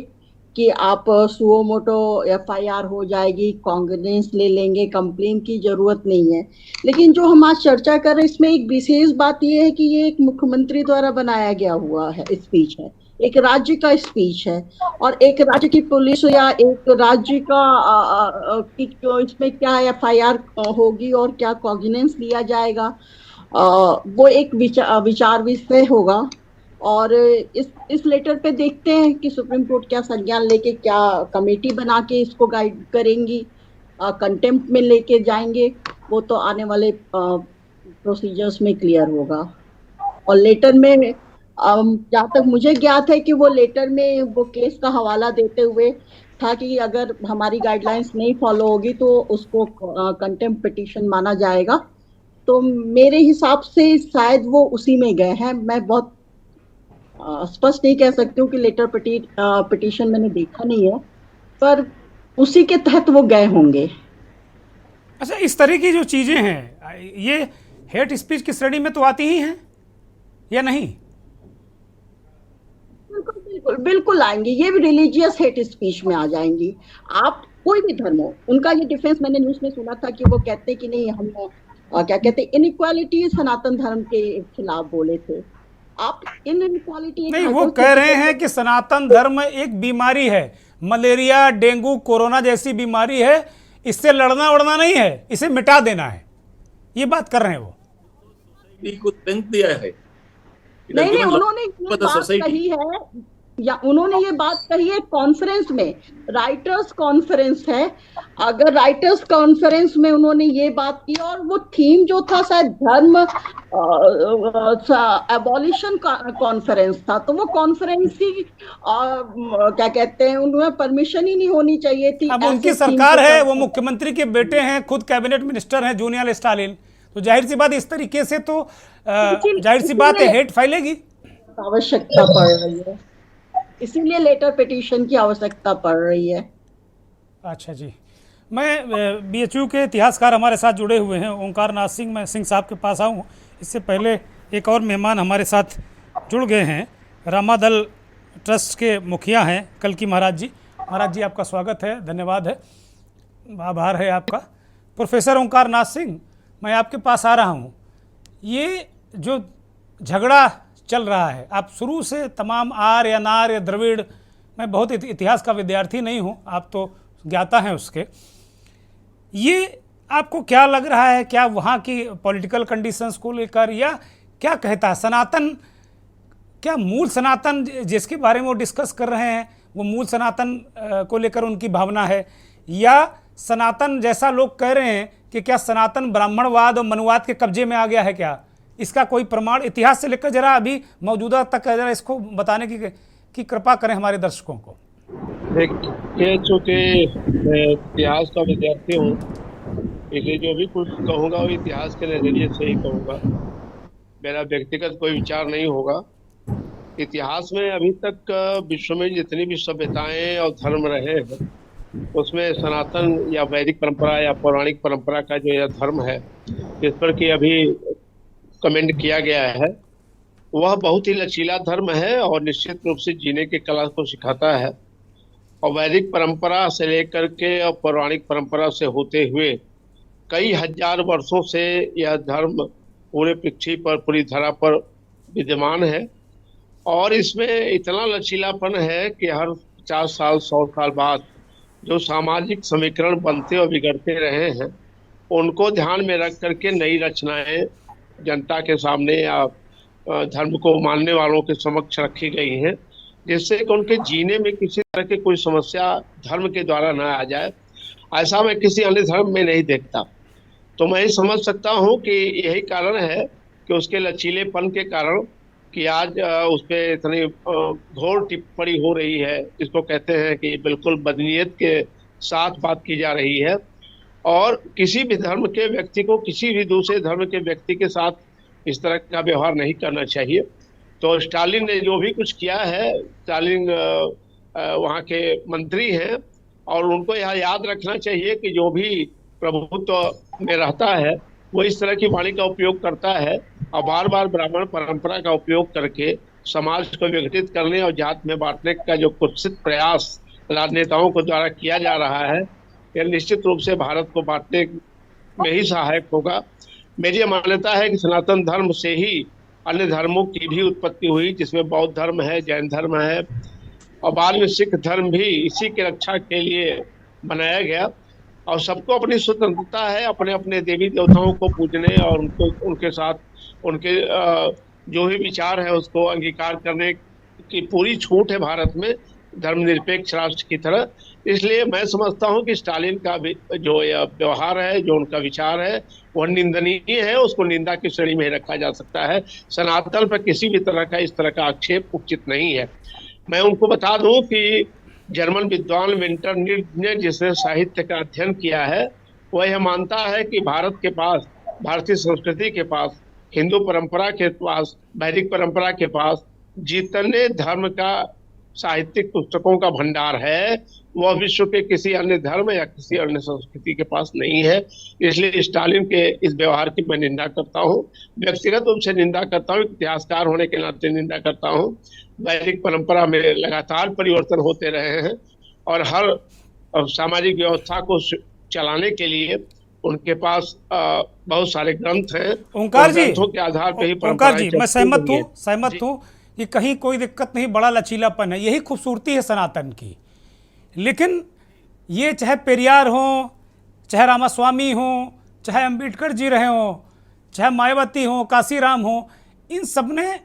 कि आप सुओ मोटो FIR हो जाएगी, कॉन्ग्रेस ले लेंगे, कंप्लेन की जरूरत नहीं है। लेकिन जो हम आज चर्चा कर रहे हैं, इसमें एक विशेष बात यह है कि ये एक मुख्यमंत्री द्वारा बनाया गया हुआ है स्पीच है, एक राज्य का स्पीच है, और एक राज्य की पुलिस या एक राज्य का इसमें क्या FIR होगी और क्या कॉग्निजेंस लिया जाएगा, वो एक विचार विषय होगा। और इस लेटर पे देखते हैं कि सुप्रीम कोर्ट क्या संज्ञान लेके, क्या कमेटी बना के इसको गाइड करेंगी, कंटेम्प्ट में लेके जाएंगे, वो तो आने वाले प्रोसीजर्स में क्लियर होगा। और लेटर में जहाँ तक मुझे ज्ञात है कि वो लेटर में वो केस का हवाला देते हुए था कि अगर हमारी गाइडलाइंस नहीं फॉलो होगी तो उसको कंटेम्प्ट पिटीशन माना जाएगा। तो मेरे हिसाब से शायद वो उसी में गए हैं। मैं बहुत स्पष्ट नहीं कह सकती हूँ कि लेटर पिटीशन मैंने देखा नहीं है, पर उसी के तहत वो गए होंगे। अच्छा, इस तरह की जो चीजें हैं, ये हेट स्पीच की श्रेणी में तो आती ही हैं या नहीं? बिल्कुल आएंगी, ये भी रिलीजियस हेट स्पीच में आ जाएंगी। आप कोई भी धर्म हो, उनका ये डिफेंस मैंने न्यूज में सुना था कि वो कहते कि नहीं, हम क्या कहते इनइक्वालिटी सनातन धर्म के खिलाफ बोले थे। आप इनइक्वालिटी नहीं, वो कह रहे हैं कि सनातन धर्म एक बीमारी है, मलेरिया, डेंगू, कोरोना जैसी बीमारी है, इससे लड़ना उड़ना नहीं है, इसे मिटा देना है, ये बात कर रहे हैं वो। को तंग दिया है। नहीं, उन्होंने ये बात कही है, या उन्होंने ये बात कही है कॉन्फ्रेंस में, राइटर्स कॉन्फ्रेंस है, अगर राइटर्स कॉन्फ्रेंस में उन्होंने ये बात की, और वो थीम जो था शायद धर्म एबॉलिशन कॉन्फ्रेंस था, तो वो कॉन्फ्रेंस ही क्या कहते हैं, उन्हें परमिशन ही नहीं होनी चाहिए थी। अब उनकी सरकार है, वो मुख्यमंत्री के बेटे हैं, खुद कैबिनेट मिनिस्टर हैं जूनियर स्टालिन, तो जाहिर सी बात इस तरीके से तो जाहिर सी बात है हेट फैलेगी, आवश्यकता पड़ रही है, इसीलिए लेटर पिटीशन की आवश्यकता पड़ रही है। अच्छा जी, मैं BHU के इतिहासकार हमारे साथ जुड़े हुए हैं, ओंकार नाथ सिंह, मैं सिंह साहब के पास आऊँ इससे पहले एक और मेहमान हमारे साथ जुड़ गए हैं, रामादल ट्रस्ट के मुखिया हैं कल्की महाराज जी। महाराज जी, आपका स्वागत है, धन्यवाद है, आभार है आपका। प्रोफेसर ओंकार नाथ सिंह, मैं आपके पास आ रहा हूँ। ये जो झगड़ा चल रहा है, आप शुरू से तमाम आर्य या नार या द्रविड़, मैं बहुत इतिहास का विद्यार्थी नहीं हूँ, आप तो ज्ञाता हैं उसके, ये आपको क्या लग रहा है, क्या वहाँ की पॉलिटिकल कंडीशंस को लेकर, या क्या कहता है सनातन, क्या मूल सनातन जिसके बारे में वो डिस्कस कर रहे हैं, वो मूल सनातन को लेकर उनकी भावना है, या सनातन जैसा लोग कह रहे हैं कि क्या सनातन ब्राह्मणवाद और मनुवाद के कब्जे में आ गया है क्या? इसका कोई प्रमाण इतिहास से लेकर जरा अभी मौजूदा तक जरा इसको बताने की कृपा करें हमारे दर्शकों को। देखिए, चूँकि मैं इतिहास का विद्यार्थी हूँ, इसलिए जो भी कुछ कहूँगा वो इतिहास के नज़रिए से ही कहूँगा, मेरा व्यक्तिगत कोई विचार नहीं होगा। इतिहास में अभी तक विश्व में जितनी भी सभ्यताएं और धर्म रहे हैं, उसमें सनातन या वैदिक परंपरा या पौराणिक परंपरा का जो यह धर्म है, जिस पर कि अभी कमेंट किया गया है, वह बहुत ही लचीला धर्म है और निश्चित रूप से जीने की कला को सिखाता है। और वैदिक परंपरा से लेकर के और पौराणिक परंपरा से होते हुए कई हजार वर्षों से यह धर्म पूरे पृथ्वी पर, पूरी धरा पर विद्यमान है। और इसमें इतना लचीलापन है कि हर 50 साल 100 साल बाद जो सामाजिक समीकरण बनते और बिगड़ते रहे हैं, उनको ध्यान में रख करके नई रचनाएं जनता के सामने या धर्म को मानने वालों के समक्ष रखी गई हैं, जिससे कि उनके जीने में किसी तरह की कोई समस्या धर्म के द्वारा न आ जाए। ऐसा मैं किसी अन्य धर्म में नहीं देखता। तो मैं समझ सकता हूँ कि यही कारण है कि उसके लचीलेपन के कारण कि आज उस पर इतनी घोर टिप्पणी हो रही है, इसको कहते हैं कि बिल्कुल बदनीयत के साथ बात की जा रही है। और किसी भी धर्म के व्यक्ति को किसी भी दूसरे धर्म के व्यक्ति के साथ इस तरह का व्यवहार नहीं करना चाहिए। तो स्टालिन ने जो भी कुछ किया है, स्टालिन वहाँ के मंत्री हैं और उनको यह याद रखना चाहिए कि जो भी प्रभुत्व में रहता है वो इस तरह की वाणी का उपयोग करता है और बार बार ब्राह्मण परंपरा का उपयोग करके समाज को विघटित करने और जात में बांटने का जो कुत्सित प्रयास राजनेताओं को द्वारा किया जा रहा है, यह निश्चित रूप से भारत को बांटने में ही सहायक होगा। मेरी यह मान्यता है कि सनातन धर्म से ही अन्य धर्मों की भी उत्पत्ति हुई, जिसमें बौद्ध धर्म है, जैन धर्म है और बाद में सिख धर्म भी इसी की रक्षा के लिए बनाया गया। और सबको अपनी स्वतंत्रता है अपने अपने देवी देवताओं को पूजने और उनके साथ उनके जो भी विचार है उसको अंगीकार करने की पूरी छूट है भारत में, धर्मनिरपेक्ष राष्ट्र की तरह। इसलिए मैं समझता हूं कि स्टालिन का भी जो यह व्यवहार है, जो उनका विचार है, वह निंदनीय है, उसको निंदा की श्रेणी में रखा जा सकता है। सनातन पर किसी भी तरह का इस तरह का आक्षेप उचित नहीं है। मैं उनको बता दूं कि जर्मन विद्वान विंटरनिट ने जिसने साहित्य का अध्ययन किया है, वह यह मानता है कि भारत के पास, भारतीय संस्कृति के पास, हिंदू परंपरा के पास, वैदिक परंपरा के पास जितने धर्म का साहित्यिक पुस्तकों का भंडार है, वह विश्व के किसी अन्य धर्म या किसी अन्य संस्कृति के पास नहीं है। इसलिए स्टालिन के इस व्यवहार की मैं निंदा करता हूँ, व्यक्तिगत रूप से निंदा करता हूँ, इतिहासकार होने के नाते निंदा करता हूँ। वैदिक परंपरा में लगातार परिवर्तन होते रहे हैं और हर सामाजिक व्यवस्था को चलाने के लिए उनके पास बहुत सारे ग्रंथ हैं। ओंकार जी, ग्रंथों के आधार पर ही ओंकार जी, मैं सहमत हूँ कि कहीं कोई दिक्कत नहीं, बड़ा लचीलापन है, यही खूबसूरती है सनातन की। लेकिन ये चाहे पेरियार हो, चाहे रामास्वामी हो, चाहे अंबेडकर जी रहे हो, चाहे मायावती हो, काशीराम हो, इन सब ने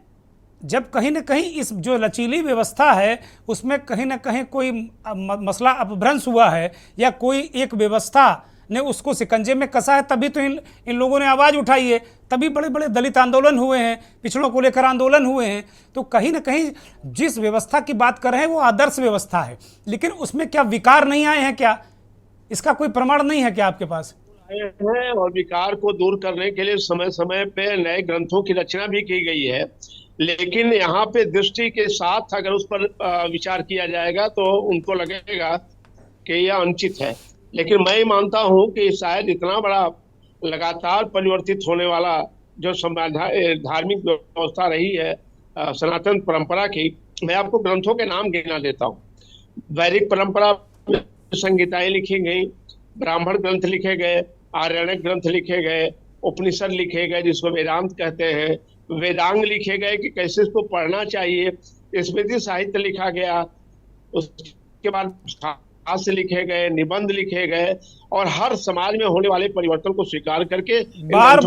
जब कहीं ना कहीं इस जो लचीली व्यवस्था है उसमें कहीं ना कहीं कोई मसला अपभ्रंश हुआ है या कोई एक व्यवस्था ने उसको शिकंजे में कसा है, तभी तो इन लोगों ने आवाज़ उठाई है, तभी बड़े बड़े दलित आंदोलन हुए हैं, पिछड़ों को लेकर आंदोलन हुए हैं। तो कहीं ना कहीं जिस व्यवस्था की बात कर रहे हैं वो आदर्श व्यवस्था है, लेकिन उसमें क्या विकार नहीं आए हैं? क्या इसका कोई प्रमाण नहीं है क्या आपके पास? है और विकार को दूर करने के लिए समय समय पे नए ग्रंथों की रचना भी की गई है, लेकिन यहाँ पे दृष्टि के साथ अगर उस पर विचार किया जाएगा तो उनको लगेगा कि यह अनुचित है। लेकिन मैं मानता हूँ कि शायद इतना बड़ा लगातार परिवर्तित होने वाला जो धार्मिक व्यवस्था रही है सनातन परंपरा की, मैं आपको ग्रंथों के नाम गिना देता हूँ। वैदिक परंपरा में संहिताएं लिखी गई, ब्राह्मण ग्रंथ लिखे गए, आर्यणक ग्रंथ लिखे गए, उपनिषद लिखे गए जिसको वेदांत कहते हैं, वेदांग लिखे गए कि कैसे इसको पढ़ना चाहिए, स्मृति साहित्य लिखा गया, उसके बाद शास्त्र लिखे गए, निबंध लिखे गए और हर समाज में होने वाले परिवर्तन को स्वीकार करके बार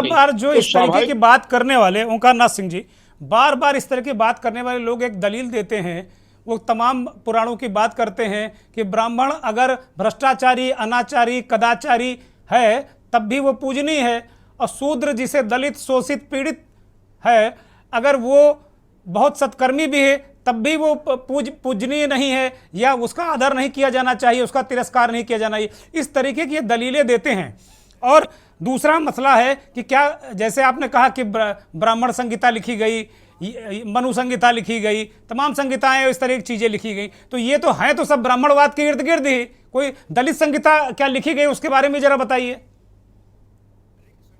बार जो इस तरीके की बात करने वाले ओंकार नाथ सिंह जी, बार बार इस तरह की बात करने वाले लोग एक दलील देते हैं, वो तमाम पुराणों की बात करते हैं कि ब्राह्मण अगर भ्रष्टाचारी, अनाचारी, कदाचारी है तब भी वो पूजनीय है, और शूद्र जिसे दलित, शोषित, पीड़ित है, अगर वो बहुत सत्कर्मी भी है तब भी वो पूजनीय नहीं है या उसका आदर नहीं किया जाना चाहिए, उसका तिरस्कार नहीं किया जाना चाहिए। इस तरीके की दलीलें देते हैं। और दूसरा मसला है कि क्या, जैसे आपने कहा कि ब्राह्मण संहिता लिखी गई मनु संहिता लिखी गई, तमाम संहिताएं इस तरह की चीजें लिखी गई। तो ये तो है तो सब ब्राह्मणवाद के इर्द गिर्द ही। कोई दलित संहिता क्या लिखी गई उसके बारे में जरा बताइए।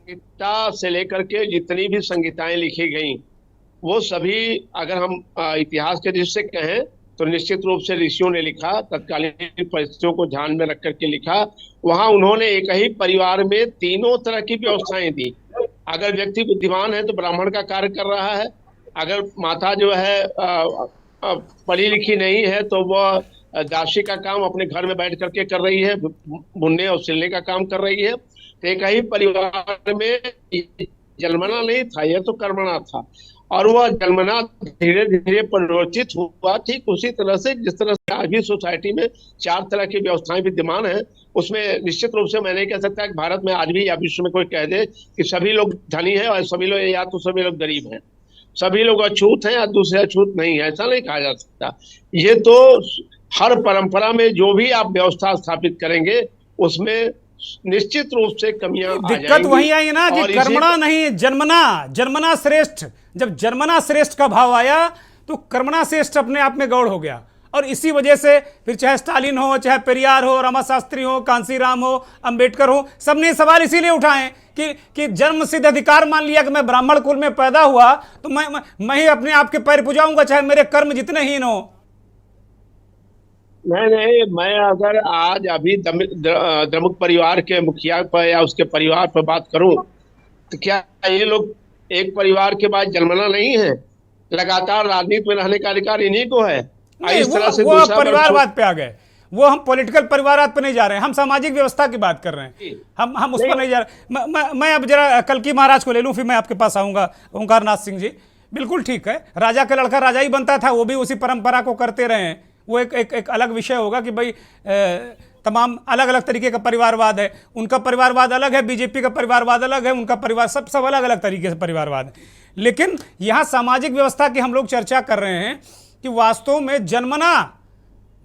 संहिता से लेकर के जितनी भी संहिताएं लिखी गई वो सभी, अगर हम इतिहास के दृष्टि से कहें तो निश्चित रूप से ऋषियों ने लिखा, तत्कालीन परिस्थितियों को ध्यान में रख करके लिखा। वहां उन्होंने एक ही परिवार में तीनों तरह की व्यवस्थाएं दी। अगर व्यक्ति बुद्धिमान है तो ब्राह्मण का कार्य कर रहा है, अगर माता जो है पढ़ी लिखी नहीं है तो वह दासी का काम अपने घर में बैठ करके कर रही है, बुनने और सिलने का काम कर रही है। तो एक ही परिवार में जन्मना नहीं था, यह तो कर्मणा था, और वह जन्मना धीरे धीरे परिवर्तित हुआ। ठीक उसी तरह से जिस तरह से आज भी सोसाइटी में 4 तरह की व्यवस्थाएं विद्यमान हैं, उसमें निश्चित रूप से मैं नहीं कह सकता कि भारत में आज भी या विश्व में कोई कह दे कि सभी लोग धनी है और सभी लोग, या तो सभी लोग गरीब हैं, सभी लोग अछूत हैं या दूसरे अछूत नहीं है, ऐसा नहीं कहा जा सकता। ये तो हर परंपरा में जो भी आप व्यवस्था स्थापित करेंगे उसमें निश्चित रूप से कमियां आ जाएंगी। दिक्कत वही आई ना कि कर्मणा नहीं जन्मना, जन्मना श्रेष्ठ। जब जन्मना श्रेष्ठ का भाव आया तो कर्मणा श्रेष्ठ अपने आप में गौड़ हो गया। और इसी वजह से फिर चाहे स्टालिन हो, चाहे पेरियार हो, रामा शास्त्री हो, कांसीराम हो, अंबेडकर हो, सबने सवाल इसीलिए उठाए कि जन्म सिद्ध अधिकार मान लिया कि मैं ब्राह्मण कुल में पैदा हुआ तो मैं ही अपने आप के पैर पुजाऊंगा चाहे मेरे कर्म जितने हीन हो। नहीं, मैं अगर आज अभी द्रमुक परिवार के मुखिया पर या उसके परिवार पर बात करूं तो क्या ये लोग एक परिवार के बाद जन्मना नहीं है? लगातार राजनीति में रहने का अधिकार इन्हीं को है। इस तरह से वो परिवारवाद पे आ गए, वो हम पॉलिटिकल परिवारवाद पे नहीं जा रहे हैं, हम सामाजिक व्यवस्था की बात कर रहे हैं, हम उस पर नहीं जा रहे। मैं अब जरा कल्कि महाराज को ले लूं, फिर मैं आपके पास आऊंगा। ओंकारनाथ सिंह जी, बिल्कुल ठीक है, राजा का लड़का राजा ही बनता था, वो भी उसी परंपरा को करते रहे हैं। वो एक अलग विषय होगा कि भाई तमाम अलग अलग तरीके का परिवारवाद है, उनका परिवारवाद अलग है, बीजेपी का परिवारवाद अलग है, उनका परिवार सब अलग अलग तरीके से परिवारवाद है। लेकिन यहाँ सामाजिक व्यवस्था की हम लोग चर्चा कर रहे हैं कि वास्तव में जन्मना,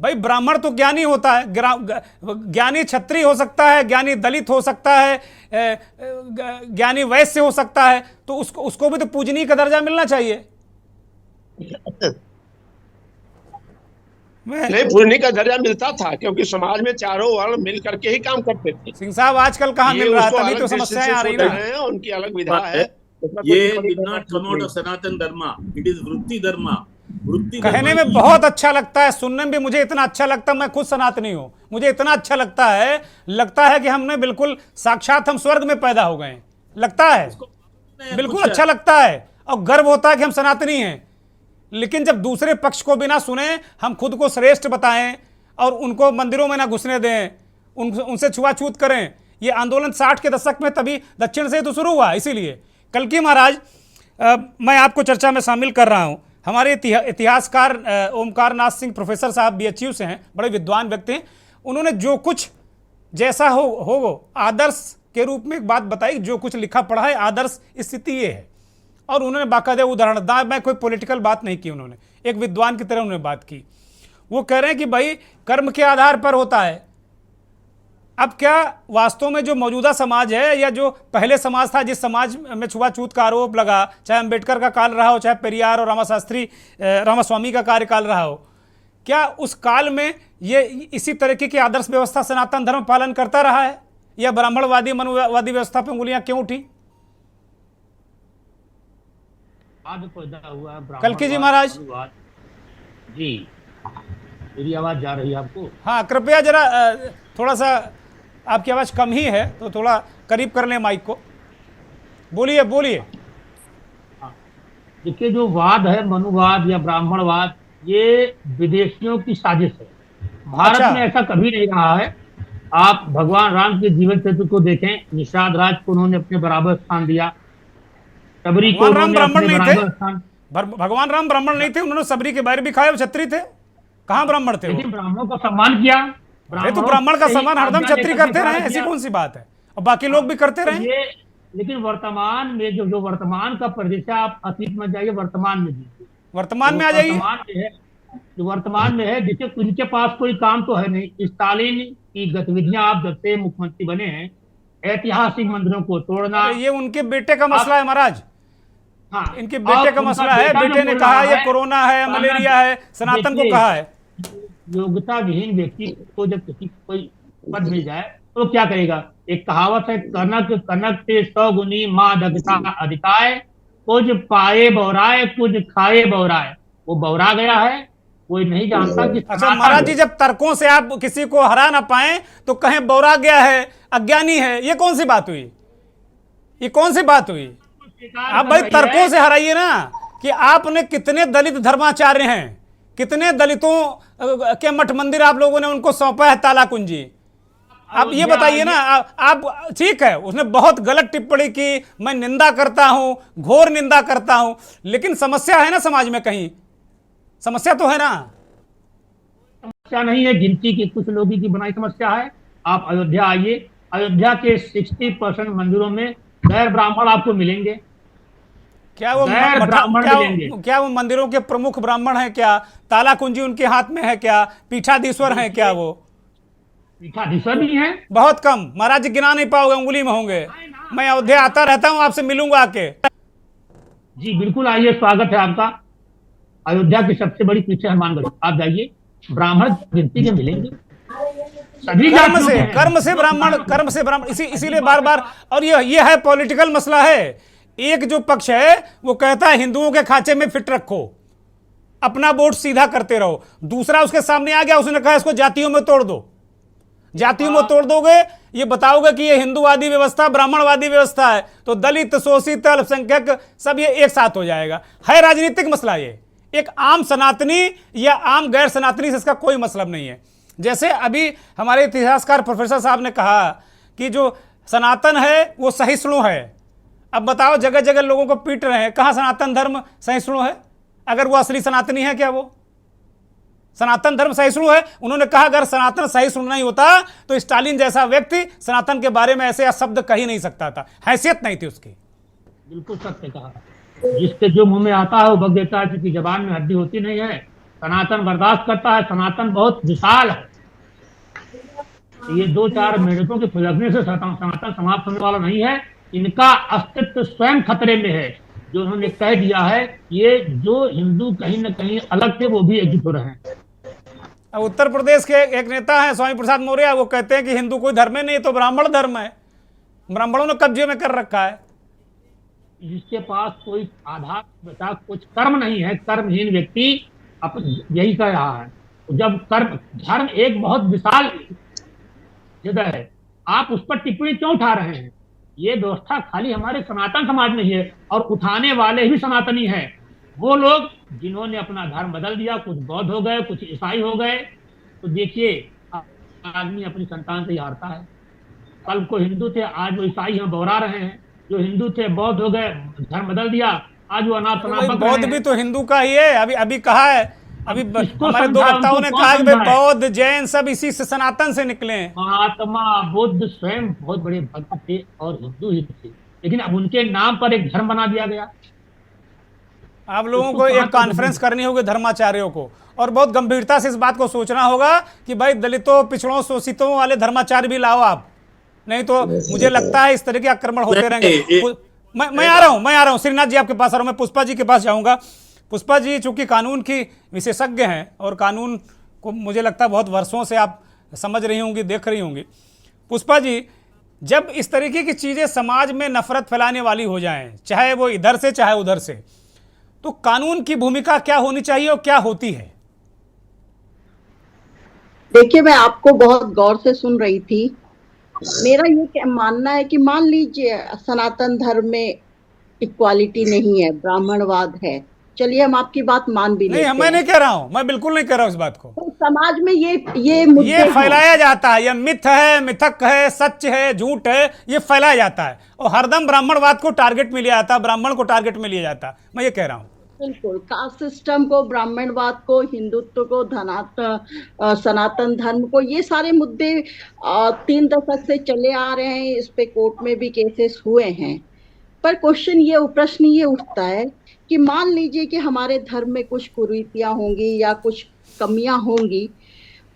भाई ब्राह्मण तो ज्ञानी होता है, ज्ञानी क्षत्रिय हो सकता है, ज्ञानी दलित हो सकता है, ज्ञानी वैश्य हो सकता है, तो उसको भी तो पूजनीय का दर्जा मिलना चाहिए। नहीं, पूजनीय का दर्जा मिलता था क्योंकि समाज में चारों वर्ण मिल करके ही काम करते थे। सिंह साहब आजकल कहाँ मिल रहा है, तभी तो समस्याएं आ रही ना। उनकी अलग विधा है। ये did not come out of सनातन धर्म, it is वृत्ति धर्म। कहने में बहुत अच्छा लगता है, सुनने में भी मुझे इतना अच्छा लगता है, मैं खुद सनातनी हूँ, मुझे इतना अच्छा लगता है कि हमने बिल्कुल साक्षात हम स्वर्ग में पैदा हो गए, लगता है बिल्कुल अच्छा लगता है और गर्व होता है कि हम सनातनी हैं। लेकिन जब दूसरे पक्ष को भी ना सुने, हम खुद को श्रेष्ठ बताएं और उनको मंदिरों में ना घुसने दें, उनसे छुआछूत करें, ये आंदोलन 60 के दशक में तभी दक्षिण से तो शुरू हुआ। इसीलिए कल्कि महाराज, मैं आपको चर्चा में शामिल कर रहा हूं। हमारे इतिहासकार ओमकारनाथ सिंह प्रोफेसर साहब BHU से हैं, बड़े विद्वान व्यक्ति हैं। उन्होंने जो कुछ जैसा हो आदर्श के रूप में एक बात बताई, जो कुछ लिखा पढ़ा है आदर्श स्थिति ये है, और उन्होंने बाकायदा उदाहरण, मैं कोई पॉलिटिकल बात नहीं की, उन्होंने एक विद्वान की तरह उन्होंने बात की। वो कह रहे हैं कि भाई कर्म के आधार पर होता है। अब क्या वास्तव में जो मौजूदा समाज है या जो पहले समाज था, जिस समाज में छुआछूत का आरोप लगा, चाहे अंबेडकर का काल रहा हो, चाहे पेरियार और रामास्वामी का कार्यकाल रहा हो, क्या उस काल में ये इसी तरीके की आदर्श व्यवस्था सनातन धर्म पालन करता रहा है, या ब्राह्मणवादी मनुवादी व्यवस्था पर उंगलियां क्यों उठी? पैदा हुआ कल्कि जी महाराज जी, मेरी आवाज जा रही है आपको? हाँ, कृपया जरा थोड़ा सा, आपकी आवाज कम ही है तो थोड़ा करीब कर लें माइक को। बोलिए। देखिए, जो वाद है मनुवाद या ब्राह्मणवाद, ये विदेशियों की साजिश है। भारत में ऐसा कभी नहीं रहा है। आप भगवान राम के जीवन चरित्र को देखें, निषाद राज को उन्होंने अपने बराबर स्थान दिया, सबरी को भगवान राम ब्राह्मण नहीं थे, उन्होंने सबरी के बैर भी खाए, क्षत्रिय थे, कहाँ ब्राह्मण थे? लेकिन ब्राह्मणों का सम्मान किया। तो ब्राह्मण का सम्मान हरदम क्षत्रिय करते रहे, ऐसी कौन सी बात है, और बाकी लोग भी करते रहे। लेकिन वर्तमान में जो वर्तमान का परिदृश्य, आप अतीत में जाइए, वर्तमान में जीजिए, वर्तमान में आ जाइए। जो वर्तमान में है, जिससे उनके पास कोई काम तो है नहीं। स्टालिन की गतिविधियां, आप जब से मुख्यमंत्री बने हैं, ऐतिहासिक मंदिरों को तोड़ना, ये उनके बेटे का मसला है महाराज। हाँ, इनके बेटे का उनका मसला है, बेटा जो बेटे ने बोल कहा रहा ये है, कोरोना है, मलेरिया है, सनातन को देखिए, कहा है। योग्यता विहीन व्यक्ति को जब किसी कोई पद मिल जाए तो क्या करेगा? एक कहावत है, कनक कनक ते 100 गुनी माँ दक्षता अधिकाय, कुछ पाए बौराए कुछ खाए बौराए। वो बौरा गया है, कोई नहीं जानता कि अच्छा महाराज जी, जब तर्कों से आप किसी को हरा ना पाए तो कहें बौरा गया है, अज्ञानी है, ये कौन सी बात हुई? ये कौन सी बात हुई? आप भाई तर्कों से हराइए ना। कि आपने कितने दलित धर्माचार्य हैं, कितने दलितों के मठ मंदिर आप लोगों ने उनको सौंपा है ताला कुंजी? आप ये बताइए ना। आप ठीक है, उसने बहुत गलत टिप्पणी की, मैं निंदा करता हूं, घोर निंदा करता हूं, लेकिन समस्या है ना समाज में, कहीं समस्या तो है ना। समस्या नहीं है, गिनती की कुछ लोगों की बनाई समस्या है। आप अयोध्या आइए, अयोध्या के 60% मंदिरों में गैर ब्राह्मण आपको मिलेंगे। क्या वो क्या वो मंदिरों के प्रमुख ब्राह्मण हैं क्या? ताला कुंजी उनके हाथ में है क्या? पीठाधीश्वर हैं क्या? वो पीठाधीश्वर भी हैं, बहुत कम महाराज जी, गिना नहीं पाओगे, उंगली में होंगे। मैं अयोध्या आता रहता हूं, आपसे मिलूंगा आके। जी बिल्कुल आइए, स्वागत है आपका। अयोध्या की सबसे बड़ी पीठ है हनुमानगढ़, आप जाइए, ब्राह्मण गिनती के मिलेंगे, सभी कर्म से ब्राह्मण इसीलिए बार बार। और ये है पॉलिटिकल मसला है। एक जो पक्ष है वो कहता है हिंदुओं के खांचे में फिट रखो, अपना वोट सीधा करते रहो। दूसरा उसके सामने आ गया, उसने कहा इसको जातियों में तोड़ दो। जातियों में तोड़ दोगे, ये बताओगे कि ये हिंदूवादी व्यवस्था ब्राह्मणवादी व्यवस्था है, तो दलित, शोषित, अल्पसंख्यक सब ये एक साथ हो जाएगा। है राजनीतिक मसला ये। एक आम सनातनी या आम गैर सनातनी से इसका कोई मतलब नहीं है। जैसे अभी हमारे इतिहासकार प्रोफेसर साहब ने कहा कि जो सनातन है वो सहिष्णु है। अब बताओ, जगह जगह लोगों को पीट रहे हैं, कहाँ सनातन धर्म सहिष्णु है? अगर वो असली सनातनी है क्या? वो सनातन धर्म सहिष्णु है? उन्होंने कहा अगर सनातन सहिष्णु नहीं होता तो स्टालिन जैसा व्यक्ति सनातन के बारे में ऐसे शब्द कह ही नहीं सकता था, हैसियत नहीं थी उसकी। बिल्कुल सत्य कहा, जिसके जो मुंह में आता है वो बक देता है, क्योंकि जबान में हड्डी होती नहीं है। सनातन बर्दाश्त करता है, सनातन बहुत विशाल है। ये 2-4 मिनटों के फुलकने से सनातन समाप्त होने वाला नहीं है। इनका अस्तित्व स्वयं खतरे में है। जो उन्होंने कह दिया है, ये जो हिंदू कहीं न कहीं अलग थे वो भी एकजुट हो रहे हैं। उत्तर प्रदेश के एक नेता हैं स्वामी प्रसाद मौर्य, वो कहते हैं कि हिंदू कोई धर्म है नहीं, तो ब्राह्मण धर्म है, ब्राह्मणों ने कब्जे में कर रखा है। जिसके पास कोई आधार बचा, कुछ कर्म नहीं है, कर्महीन व्यक्ति यही कह रहा है। जब कर्म धर्म एक बहुत विशाल जगह है, आप उस पर टिप्पणी क्यों उठा रहे हैं? ये व्यवस्था खाली हमारे सनातन समाज में ही है, और उठाने वाले भी सनातनी हैं। वो लोग जिन्होंने अपना धर्म बदल दिया, कुछ बौद्ध हो गए, कुछ ईसाई हो गए। तो देखिए, आदमी अपनी संतान से ही हारता है। कल को हिंदू थे, आज वो ईसाई हैं, बौरा रहे हैं। जो हिंदू थे बौद्ध हो गए, धर्म बदल दिया, आज वो अनाथ बौद्ध भी तो हिंदू का ही है। अभी कहा है, अभी हमारे 2 वक्ताओं ने कहा कि बौद्ध जैन सब इसी से सनातन से निकले हैं। महात्मा बुद्ध स्वयं बहुत बड़े भक्त थे और हिंदू ही थे, लेकिन अब उनके नाम पर एक धर्म बना दिया गया। आप लोगों को एक कॉन्फ्रेंस करनी होगी धर्माचार्यों को, और बहुत गंभीरता से इस बात को सोचना होगा कि भाई दलितों, पिछड़ों, शोषितों वाले धर्माचार्य भी लाओ आप, नहीं तो मुझे लगता है इस तरह के आक्रमण होते रहेंगे। मैं आ रहा हूं श्रीनाथ जी आपके पास आ रहा हूं। मैं पुष्पा जी के पास जाऊंगा। पुष्पा जी चूंकि कानून की विशेषज्ञ हैं और कानून को मुझे लगता है बहुत वर्षों से आप समझ रही होंगी, देख रही होंगी। पुष्पा जी, जब इस तरीके की चीज़ें समाज में नफरत फैलाने वाली हो जाएं, चाहे वो इधर से चाहे उधर से, तो कानून की भूमिका क्या होनी चाहिए और क्या होती है? देखिए, मैं आपको बहुत गौर से सुन रही थी। मेरा ये मानना है कि मान लीजिए सनातन धर्म में इक्वालिटी नहीं है, ब्राह्मणवाद है, चलिए हम आपकी बात मान भी लेते हैं। मैं नहीं कह रहा हूं, मैं बिल्कुल नहीं कह रहा हूं इस बात को। तो समाज में ये फैलाया जाता है, ये मिथ है, मिथक है, सच है, झूठ है, ये फैलाया जाता है और हरदम ब्राह्मणवाद को टारगेट में लिया जाता है, ब्राह्मण को टारगेट में लिया जाता है। मैं ये कह रहा हूँ बिल्कुल, कास्ट सिस्टम को, ब्राह्मणवाद को, हिंदुत्व को, सनातन धर्म को, ये सारे मुद्दे 3 दशक से चले आ रहे हैं। इस पे कोर्ट में भी केसेस हुए हैं। पर प्रश्न ये उठता है कि मान लीजिए कि हमारे धर्म में कुछ कुरीतियां होंगी या कुछ कमियां होंगी,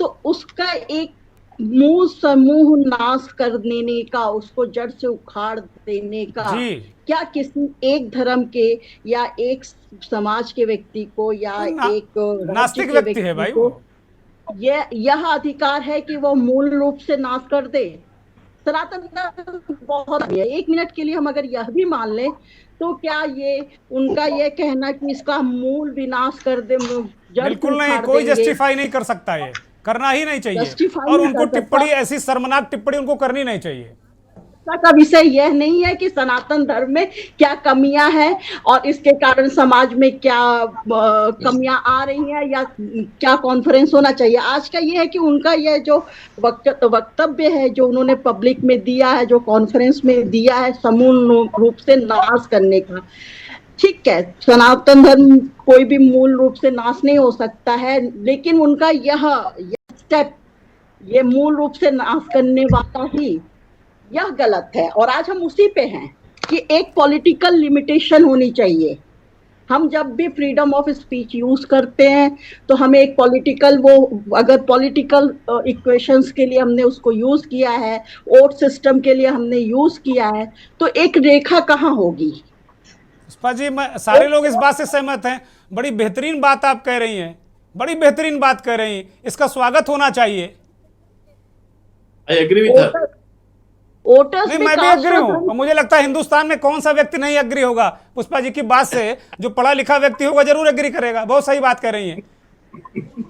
तो उसका एक मुंह समूह नाश कर देने का, उसको जड़ से उखाड़ देने का जी। क्या किसी एक धर्म के या एक समाज के व्यक्ति को या एक राज्य नास्तिक के व्यक्ति है भाई को वो। यह अधिकार है कि वो मूल रूप से नाश कर दे? सनातन धर्म बहुत है। 1 मिनट के लिए हम अगर यह भी मान लें तो क्या ये उनका ये कहना कि इसका मूल विनाश कर दे, जड़ से बिल्कुल नहीं, उखाड़ कोई देंगे, जस्टिफाई नहीं कर सकता, ये करना ही नहीं चाहिए। Justify और नहीं उनको कर टिप्पणी, सकता। ऐसी शर्मनाक टिप्पणी उनको करनी नहीं चाहिए। का विषय यह नहीं है कि सनातन धर्म में क्या कमियां हैं और इसके कारण समाज में क्या कमियां आ रही हैं या क्या कॉन्फ्रेंस होना चाहिए। आज का यह है कि उनका यह जो वक्तव्य है जो उन्होंने पब्लिक में दिया है, जो कॉन्फ्रेंस में दिया है समूल रूप से नाश करने का, ठीक है, सनातन धर्म कोई भी मूल रूप से नाश नहीं हो सकता है, लेकिन उनका यह स्टेप, ये मूल रूप से नाश करने वाला ही, यह गलत है। और आज हम उसी पे हैं कि एक पॉलिटिकल लिमिटेशन होनी चाहिए। हम जब भी फ्रीडम ऑफ स्पीच यूज करते हैं तो हमें एक पॉलिटिकल, वो अगर पॉलिटिकल इक्वेशंस के लिए हमने उसको यूज किया है, वोट सिस्टम के लिए हमने यूज किया है, तो एक रेखा कहाँ होगी? पुष्पा जी, सारे लोग इस बात से सहमत हैं। बड़ी बेहतरीन बात आप कह रही हैं, बड़ी बेहतरीन बात कह रही हैं, इसका स्वागत होना चाहिए। I agree with her. Voters नहीं, मैं भी एग्री हूं, और मुझे लगता है हिंदुस्तान में कौन सा व्यक्ति नहीं एग्री होगा पुष्पा जी की बात से। जो पढ़ा लिखा व्यक्ति होगा जरूर एग्री करेगा। बहुत सही बात कह रही हैं।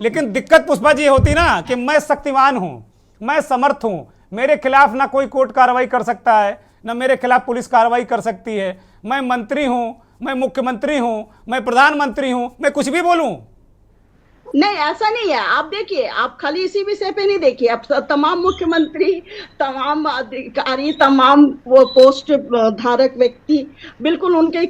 लेकिन दिक्कत पुष्पा जी होती ना कि मैं शक्तिमान हूं, मैं समर्थ हूं, मेरे खिलाफ ना कोई कोर्ट कार्रवाई कर सकता है, ना मेरे खिलाफ पुलिस कार्रवाई कर सकती है, मैं मंत्री हूं, मैं मुख्यमंत्री हूं, मैं प्रधानमंत्री हूं, मैं कुछ भी बोलूं। नहीं, ऐसा नहीं है। आप देखिए, आप खाली इसी विषय पे नहीं देखिए, अब तमाम मुख्यमंत्री, तमाम अधिकारी, तमाम वो पोस्ट धारक व्यक्ति, बिल्कुल उनके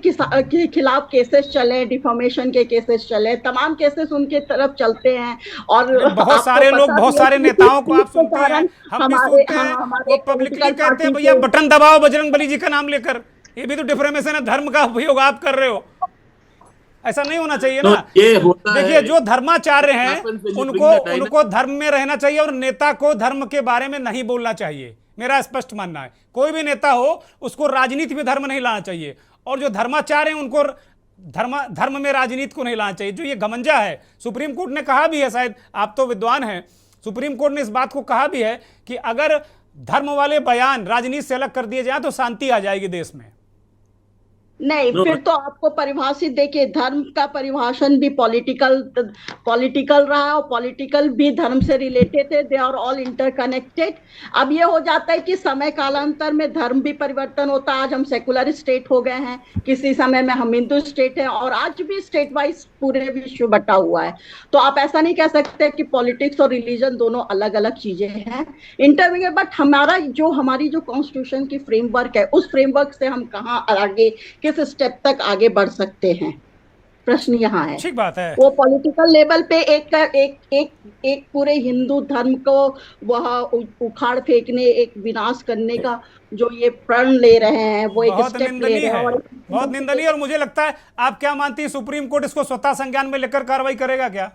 खिलाफ केसेस चले, डिफॉर्मेशन के केसेस चले, तमाम केसेस उनके तरफ चलते हैं। और बहुत सारे लोग, बहुत सारे नेताओं को आप सुनते हैं, हम भी सुनते हैं, वो पब्लिकली कहते हैं भैया बटन दबाओ बजरंगबली जी का नाम लेकर। ये भी तो डिफॉर्मेशन है, धर्म का उपयोग आप कर रहे हो। ऐसा नहीं होना चाहिए ना। ये होता देखिए, जो धर्माचार्य हैं उनको उनको धर्म में रहना चाहिए और नेता को धर्म के बारे में नहीं बोलना चाहिए। मेरा स्पष्ट मानना है, कोई भी नेता हो उसको राजनीति में धर्म नहीं लाना चाहिए, और जो धर्माचार्य हैं उनको धर्म में राजनीति को नहीं लाना चाहिए। जो ये घमंजा है, सुप्रीम कोर्ट ने कहा भी है, शायद आप तो विद्वान हैं, सुप्रीम कोर्ट ने इस बात को कहा भी है कि अगर धर्म वाले बयान राजनीति से अलग कर दिए जाए तो शांति आ जाएगी देश में। नहीं, फिर तो आपको परिभाषित देखिए, धर्म का परिभाषण भी पॉलिटिकल रहा है और पॉलिटिकल भी धर्म से रिलेटेड है। They are all interconnected. अब ये हो जाता है कि समय कालांतर में धर्म भी परिवर्तन होता है। आज हम सेकुलर स्टेट हो गए हैं, किसी समय में हम हिंदू स्टेट हैं, और आज भी स्टेट वाइज पूरे विश्व बटा हुआ है। तो आप ऐसा नहीं कह सकते कि पॉलिटिक्स और रिलीजन दोनों अलग अलग चीजें हैं, इंटरमीडिएट। बट हमारी जो कॉन्स्टिट्यूशन की फ्रेमवर्क है, उस फ्रेमवर्क से हम कहाँ आगे, किस स्टेप तक आगे बढ़ सकते हैं, प्रश्न यहाँ है। ठीक बात है। वो पॉलिटिकल लेवल पे एक पूरे हिंदू धर्म को वह उखाड़ फेंकने, एक विनाश करने का जो ये प्रण ले रहे हैं, वो एक स्टेप ले रहे हैं, बहुत निंदनीय। और मुझे लगता है, आप क्या मानती हैं, सुप्रीम कोर्ट इसको स्वतः संज्ञान में लेकर कार्रवाई करेगा क्या?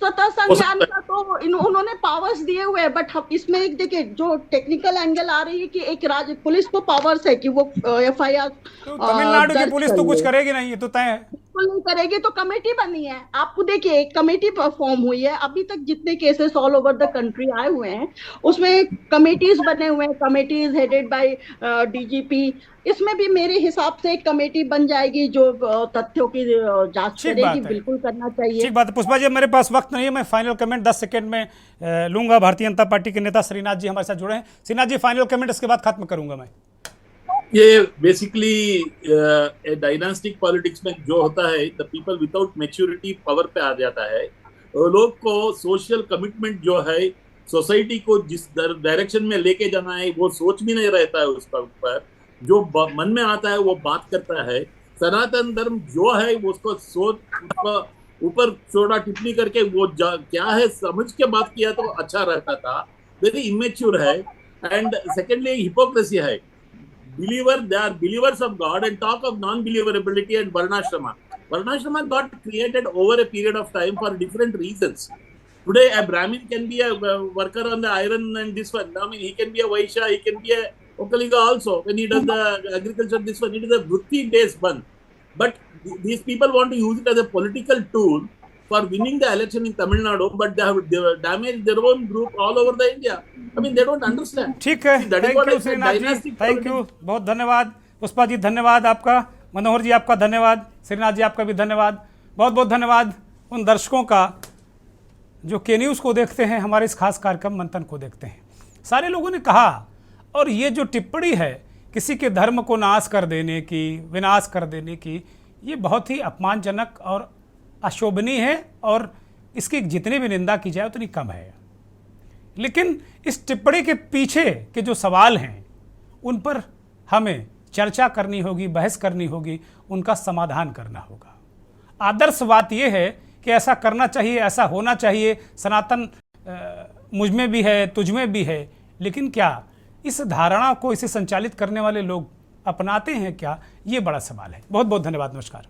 स्वतः संज्ञान का तो उन्होंने पावर्स दिए हुए हैं, बट इसमें एक देखिए जो टेक्निकल एंगल आ रही है कि एक राज्य पुलिस को पावर्स है कि वो FIR, तमिलनाडु की पुलिस तो कुछ करेगी नहीं, ये तो तय है। बिल्कुल नहीं करेगी। तो कमेटी बनी है, आपको देखिए एक कमेटी फॉर्म हुई है। अभी तक जितने cases all over the country आए हुए हैं उसमें कमेटीज बने हुए हैं, कमेटीज हेडेड बाय DGP। इसमें भी मेरे हिसाब से एक कमेटी बन जाएगी जो तथ्यों की जांच करेगी। बिल्कुल करना चाहिए। ठीक बात है। पुष्पा जी, मेरे पास वक्त नहीं है, मैं फाइनल कमेंट 10 सेकंड में लूंगा। भारतीय जनता पार्टी के नेता श्रीनाथ जी हमारे साथ जुड़े हैं। श्रीनाथ जी, फाइनल कमेंट, इसके बाद खत्म करूंगा मैं। ये बेसिकली डायनास्टिक पॉलिटिक्स में जो होता है, the people without maturity power पे आ जाता है। लोग को सोशल कमिटमेंट जो है, सोसाइटी को जिस डायरेक्शन में लेके जाना है, वो सोच भी नहीं रहता है उसका ऊपर। जो मन में आता है वो बात करता है। सनातन धर्म जो है उसको सोच, उसका ऊपर छोटा टिप्पणी करके वो क्या है समझ के बात किया तो अच्छा रहता था। वेरी इमेच्योर है। एंड सेकेंडली हिपोक्रेसी है। Believer, they are believers of God and talk of non-believerability and Varnashrama. Varnashrama got created over a period of time for different reasons. Today, a Brahmin can be a worker on the iron and this one. I mean, he can be a Vaishya, he can be a Okaliga also. When he does the agriculture, this one, it is a Vritti-based one. But these people want to use it as a political tool for winning the election in Tamil Nadu, but they have damaged their own group all over the India. I mean, they don't understand. ठीक है, See, that is thank what I you said, Srinath ji, dynastic thank you, politics. बहुत धन्यवाद। पुष्पा जी धन्यवाद आपका, मनोहर जी आपका धन्यवाद, श्रीनाथ जी आपका भी धन्यवाद, बहुत बहुत धन्यवाद उन दर्शकों का जो के न्यूज़ को देखते हैं, हमारे इस खास कार्यक्रम मंथन को देखते हैं। सारे लोगों ने कहा, और ये जो टिप्पणी है किसी के धर्म को नाश कर देने की, विनाश कर देने की, ये बहुत ही अपमानजनक और अशोभनीय है, और इसकी जितनी भी निंदा की जाए उतनी कम है। लेकिन इस टिप्पणी के पीछे के जो सवाल हैं उन पर हमें चर्चा करनी होगी, बहस करनी होगी, उनका समाधान करना होगा। आदर्श बात यह है कि ऐसा करना चाहिए, ऐसा होना चाहिए, सनातन मुझ में भी है, तुझ में भी है, लेकिन क्या इस धारणा को, इसे संचालित करने वाले लोग अपनाते हैं क्या? ये बड़ा सवाल है। बहुत बहुत धन्यवाद, नमस्कार।